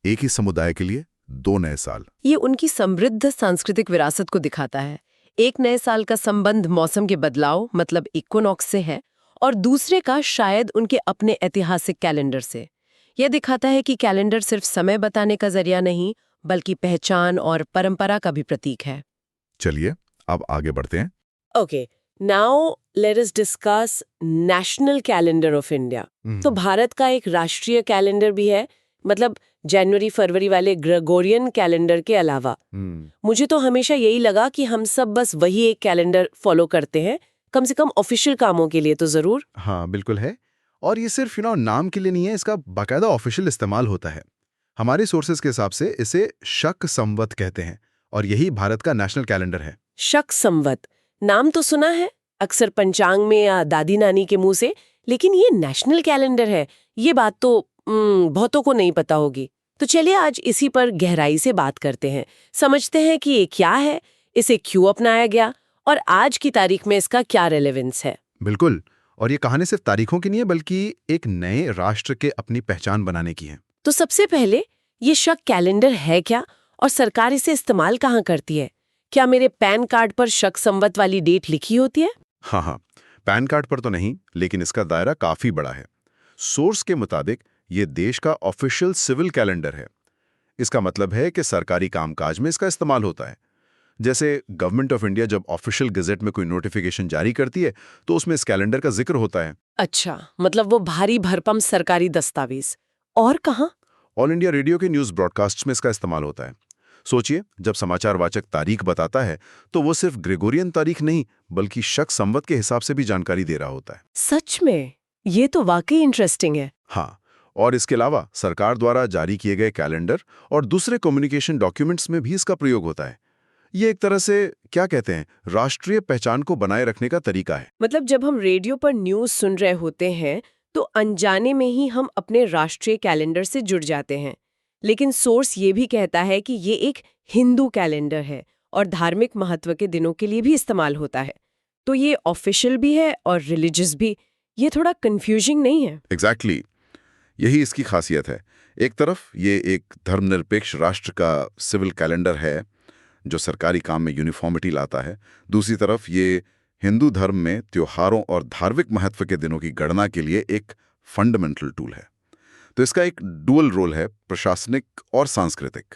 एक ही समुदाय के लिए 2 नए साल। ये उनकी समृद्ध सांस्कृतिक विरासत को दिखाता है। एक नए साल का संबंध मौसम के बदलाव मतलब इक्विनॉक्स से है और दूसरे का शायद उनके अपने ऐतिहासिक कैलेंडर से। यह दिखाता है कि कैलेंडर सिर्फ समय बताने का जरिया नहीं बल्कि पहचान और परंपरा का भी प्रतीक है। चलिए अब आगे बढ़ते हैं। Okay, now let us discuss national calendar of India. तो भारत का एक राष्ट्रीय कैलेंडर भी है, मतलब जनवरी फरवरी वाले ग्रेगोरियन कैलेंडर के अलावा। मुझे तो हमेशा यही लगा कि हम सब बस वही एक कैलेंडर फॉलो करते हैं, कम से कम ऑफिशियल कामों के लिए तो जरूर। हाँ बिल्कुल है। और ये सिर्फ नाम के लिए नहीं है, इसका बाकायदा ऑफिशियल इस्तेमाल होता है। हमारे सोर्सेज के हिसाब से इसे शक संवत कहते हैं और यही भारत का नेशनल कैलेंडर है। शक संवत नाम तो सुना है अक्सर पंचांग में या दादी नानी के मुंह से, लेकिन ये नेशनल कैलेंडर है, ये बात तो बहुतों को नहीं पता होगी। तो चलिए आज इसी पर गहराई से बात करते हैं, समझते हैं कि ये क्या है, इसे क्यों अपनाया गया और आज की तारीख में इसका क्या रेलेवेंस है। बिल्कुल। और ये कहानी सिर्फ तारीखों की नहीं है बल्कि एक नए राष्ट्र के अपनी पहचान बनाने की है। तो सबसे पहले ये शक कैलेंडर है क्या और सरकार इसे इस्तेमाल कहाँ करती है? क्या मेरे पैन कार्ड पर शक संवत वाली डेट लिखी होती है? हाँ, पैन कार्ड पर तो नहीं, लेकिन इसका दायरा काफी बड़ा है। सोर्स के मुताबिक ये देश का ऑफिशियल सिविल कैलेंडर है। इसका मतलब है कि सरकारी कामकाज में इसका इस्तेमाल होता है। जैसे गवर्नमेंट ऑफ इंडिया जब ऑफिशियल गजेट में कोई नोटिफिकेशन जारी करती है तो उसमें इस कैलेंडर का जिक्र होता है। अच्छा, मतलब वो भारी भरकम सरकारी दस्तावेज। और कहाँ? ऑल इंडिया रेडियो के न्यूज ब्रॉडकास्ट में इसका इस्तेमाल होता है। सोचिए, जब समाचार वाचक तारीख बताता है तो वो सिर्फ ग्रेगोरियन तारीख नहीं बल्कि शक संवत के हिसाब से भी जानकारी दे रहा होता है। सच में? ये तो वाकई इंटरेस्टिंग है। हाँ, और इसके अलावा सरकार द्वारा जारी किए गए कैलेंडर और दूसरे कम्युनिकेशन डॉक्यूमेंट्स में भी इसका प्रयोग होता है। ये एक तरह से क्या कहते हैं, राष्ट्रीय पहचान को बनाए रखने का तरीका है। मतलब जब हम रेडियो पर न्यूज सुन रहे होते हैं तो अनजाने में ही हम अपने राष्ट्रीय कैलेंडर से जुड़ जाते हैं। लेकिन सोर्स ये भी कहता है कि ये एक हिंदू कैलेंडर है और धार्मिक महत्व के दिनों के लिए भी इस्तेमाल होता है। तो ये ऑफिशियल भी है और रिलीजियस भी। ये थोड़ा कंफ्यूजिंग नहीं है? एग्जैक्टली, यही इसकी खासियत है। एक तरफ ये एक धर्मनिरपेक्ष राष्ट्र का सिविल कैलेंडर है जो सरकारी काम में यूनिफॉर्मिटी लाता है। दूसरी तरफ ये हिंदू धर्म में त्योहारों और धार्मिक महत्व के दिनों की गणना के लिए एक फंडामेंटल टूल है। तो इसका एक डुअल रोल है, प्रशासनिक और सांस्कृतिक।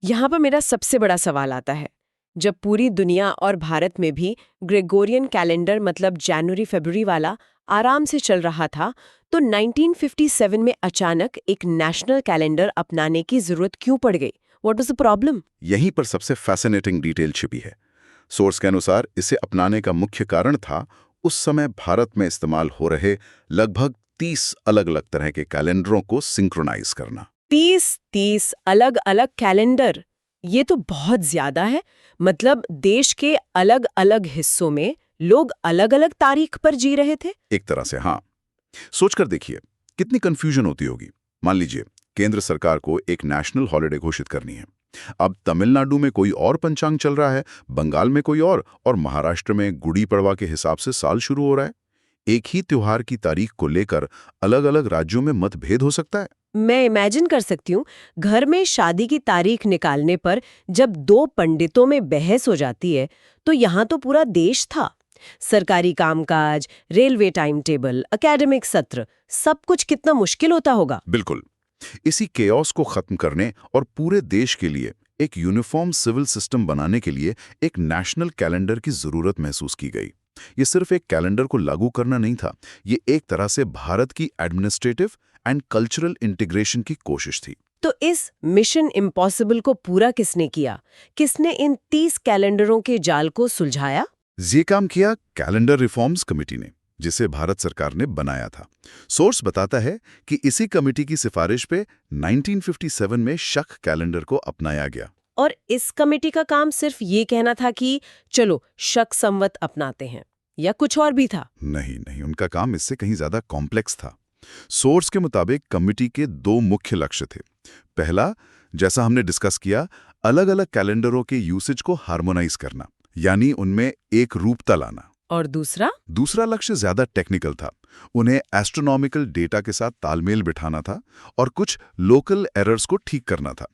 यहाँ पर मेरा सबसे बड़ा सवाल आता है, जब पूरी दुनिया और भारत में भी ग्रेगोरियन कैलेंडर मतलब जनवरी फरवरी वाला आराम से चल रहा था, तो 1957 में अचानक एक नेशनल कैलेंडर अपनाने की जरूरत क्यों पड़ गई? What was the problem? यहीं पर सबसे फैसिनेटिंग डिटेल छिपी है। सोर्स के अनुसार इसे अपनाने का मुख्य कारण था उस समय भारत में इस्तेमाल हो रहे लगभग 30 अलग-अलग तरह के कैलेंडरों को सिंक्रोनाइज करना। 30 अलग अलग कैलेंडर, ये तो बहुत ज्यादा है। मतलब देश के अलग अलग हिस्सों में लोग अलग अलग तारीख पर जी रहे थे। एक तरह से हाँ। सोचकर देखिए कितनी कंफ्यूजन होती होगी। मान लीजिए केंद्र सरकार को एक नेशनल हॉलिडे घोषित करनी है। अब तमिलनाडु में कोई और पंचांग चल रहा है, बंगाल में कोई और महाराष्ट्र में गुड़ी पड़वा के हिसाब से साल शुरू हो रहा है। एक ही त्योहार की तारीख को लेकर अलग अलग राज्यों में मतभेद हो सकता है। मैं इमेजिन कर सकती हूँ, घर में शादी की तारीख निकालने पर जब दो पंडितों में बहस हो जाती है, तो यहाँ तो पूरा देश था। सरकारी कामकाज, रेलवे टाइम टेबल, एकेडमिक सत्र, सब कुछ कितना मुश्किल होता होगा। बिल्कुल। इसी केओस को खत्म करने और पूरे देश के लिए एक यूनिफॉर्म सिविल सिस्टम बनाने के लिए एक नेशनल कैलेंडर की जरूरत महसूस की गई। ये सिर्फ एक कैलेंडर को लागू करना नहीं था, ये एक तरह से भारत की एडमिनिस्ट्रेटिव एंड कल्चरल इंटीग्रेशन की कोशिश थी। तो इस मिशन इम्पॉसिबल को पूरा किसने किया? किसने इन 30 कैलेंडरों के जाल को सुलझाया? ये काम किया कैलेंडर रिफॉर्म्स कमेटी ने, जिसे भारत सरकार ने बनाया था। सोर्स बताता है कि इसी कमेटी की सिफारिश पे 1957 में शक कैलेंडर को अपनाया गया। और इस कमेटी का काम सिर्फ ये कहना था कि चलो शक संवत अपनाते हैं, या कुछ और भी था? नहीं, उनका काम इससे कहीं ज्यादा कॉम्प्लेक्स था। सोर्स के मुताबिक कमेटी के 2 मुख्य लक्ष्य थे। पहला, जैसा हमने डिस्कस किया, अलग अलग कैलेंडरों के यूसेज को हार्मोनाइज करना, यानी उनमें एक रूपता लाना। और दूसरा लक्ष्य ज्यादा टेक्निकल था। उन्हें एस्ट्रोनॉमिकल डेटा के साथ तालमेल बिठाना था और कुछ लोकल एरर्स को ठीक करना था।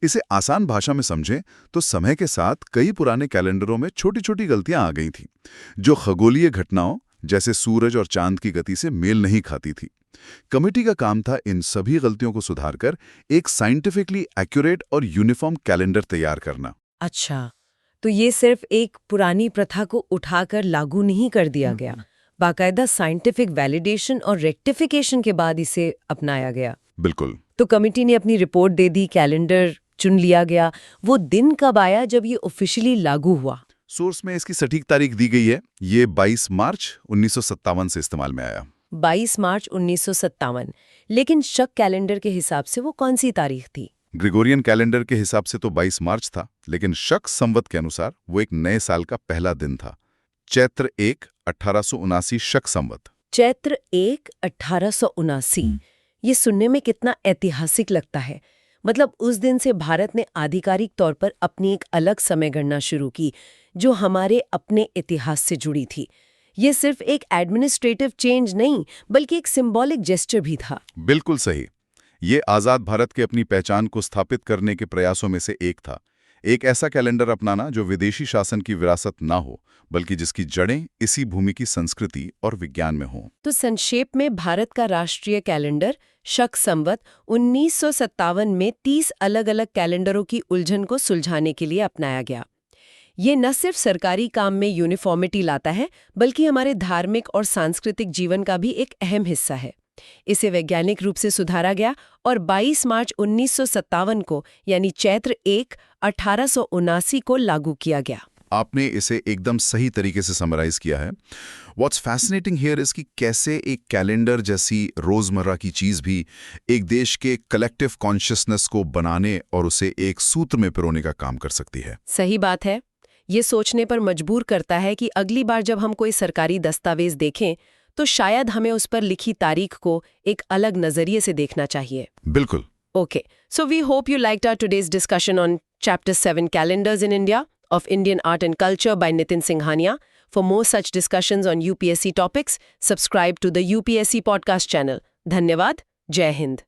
इसे आसान भाषा में समझें तो समय के साथ कई पुराने कैलेंडरों में छोटी छोटी गलतियां आ गई थीं, जो खगोलीय घटनाओं जैसे सूरज और चांद की गति से मेल नहीं खाती थी। कमेटी का काम था इन सभी गलतियों को सुधारकर एक साइंटिफिकली एक्यूरेट और यूनिफॉर्म कैलेंडर तैयार करना। अच्छा, तो ये सिर्फ एक पुरानी प्रथा को उठाकर लागू नहीं कर दिया गया, बाकायदा साइंटिफिक वैलिडेशन और रेक्टिफिकेशन के बाद इसे अपनाया गया। बिल्कुल। तो कमेटी ने अपनी रिपोर्ट दे दी, कैलेंडर चुन लिया गया। वो दिन कब आया जब ये ऑफिशियली लागू हुआ? सोर्स में इसकी सटीक तारीख दी गई है। ये 22 मार्च 1957 से इस्तेमाल में आया। 22 मार्च 1957। लेकिन शक कैलेंडर के हिसाब से वो कौन सी तारीख थी? ग्रेगोरियन कैलेंडर के हिसाब से तो 22 मार्च था, लेकिन शक संवत के अनुसार वो एक नए साल का पहला दिन था। चैत्र 1 1879 शक संवत। चैत्र 1 1879। ये सुनने में कितना ऐतिहासिक लगता है। मतलब उस दिन से भारत ने आधिकारिक तौर पर अपनी एक अलग समय गणना शुरू की, जो हमारे अपने इतिहास से जुड़ी थी। ये सिर्फ एक एडमिनिस्ट्रेटिव चेंज नहीं, बल्कि एक सिंबॉलिक जेस्चर भी था। बिल्कुल सही। ये आज़ाद भारत के अपनी पहचान को स्थापित करने के प्रयासों में से एक था। एक ऐसा कैलेंडर अपनाना जो विदेशी शासन की विरासत ना हो, बल्कि जिसकी जड़ें इसी भूमि की संस्कृति और विज्ञान में हों। तो संक्षेप में भारत का राष्ट्रीय कैलेंडर शक संवत 1957 में 30 अलग अलग कैलेंडरों की उलझन को सुलझाने के लिए अपनाया गया। ये न सिर्फ सरकारी काम में यूनिफॉर्मिटी लाता है, बल्कि हमारे धार्मिक और सांस्कृतिक जीवन का भी एक अहम हिस्सा है। इसे वैज्ञानिक रूप से सुधारा गया और 22 मार्च 1957 को यानी चैत्र 1 1879 को लागू किया गया। आपने इसे एकदम सही तरीके से समराइज किया है। व्हाट्स फैसिनेटिंग हियर इज कि कैसे एक कैलेंडर जैसी रोजमर्रा की चीज भी एक देश के कलेक्टिव कॉन्शियसनेस को बनाने और उसे एक सूत्र में पिरोने का काम कर सकती है। सही बात है। ये सोचने पर मजबूर करता है कि अगली बार जब हम कोई सरकारी दस्तावेज देखें तो शायद हमें उस पर लिखी तारीख को एक अलग नजरिए से देखना चाहिए। बिल्कुल। Okay, so we hope you liked our today's discussion on Chapter 7 Calendars in India of Indian Art and Culture by Nitin Singhania. For more such discussions on UPSC topics, subscribe to the UPSC podcast channel. Dhanyavad. Jai Hind.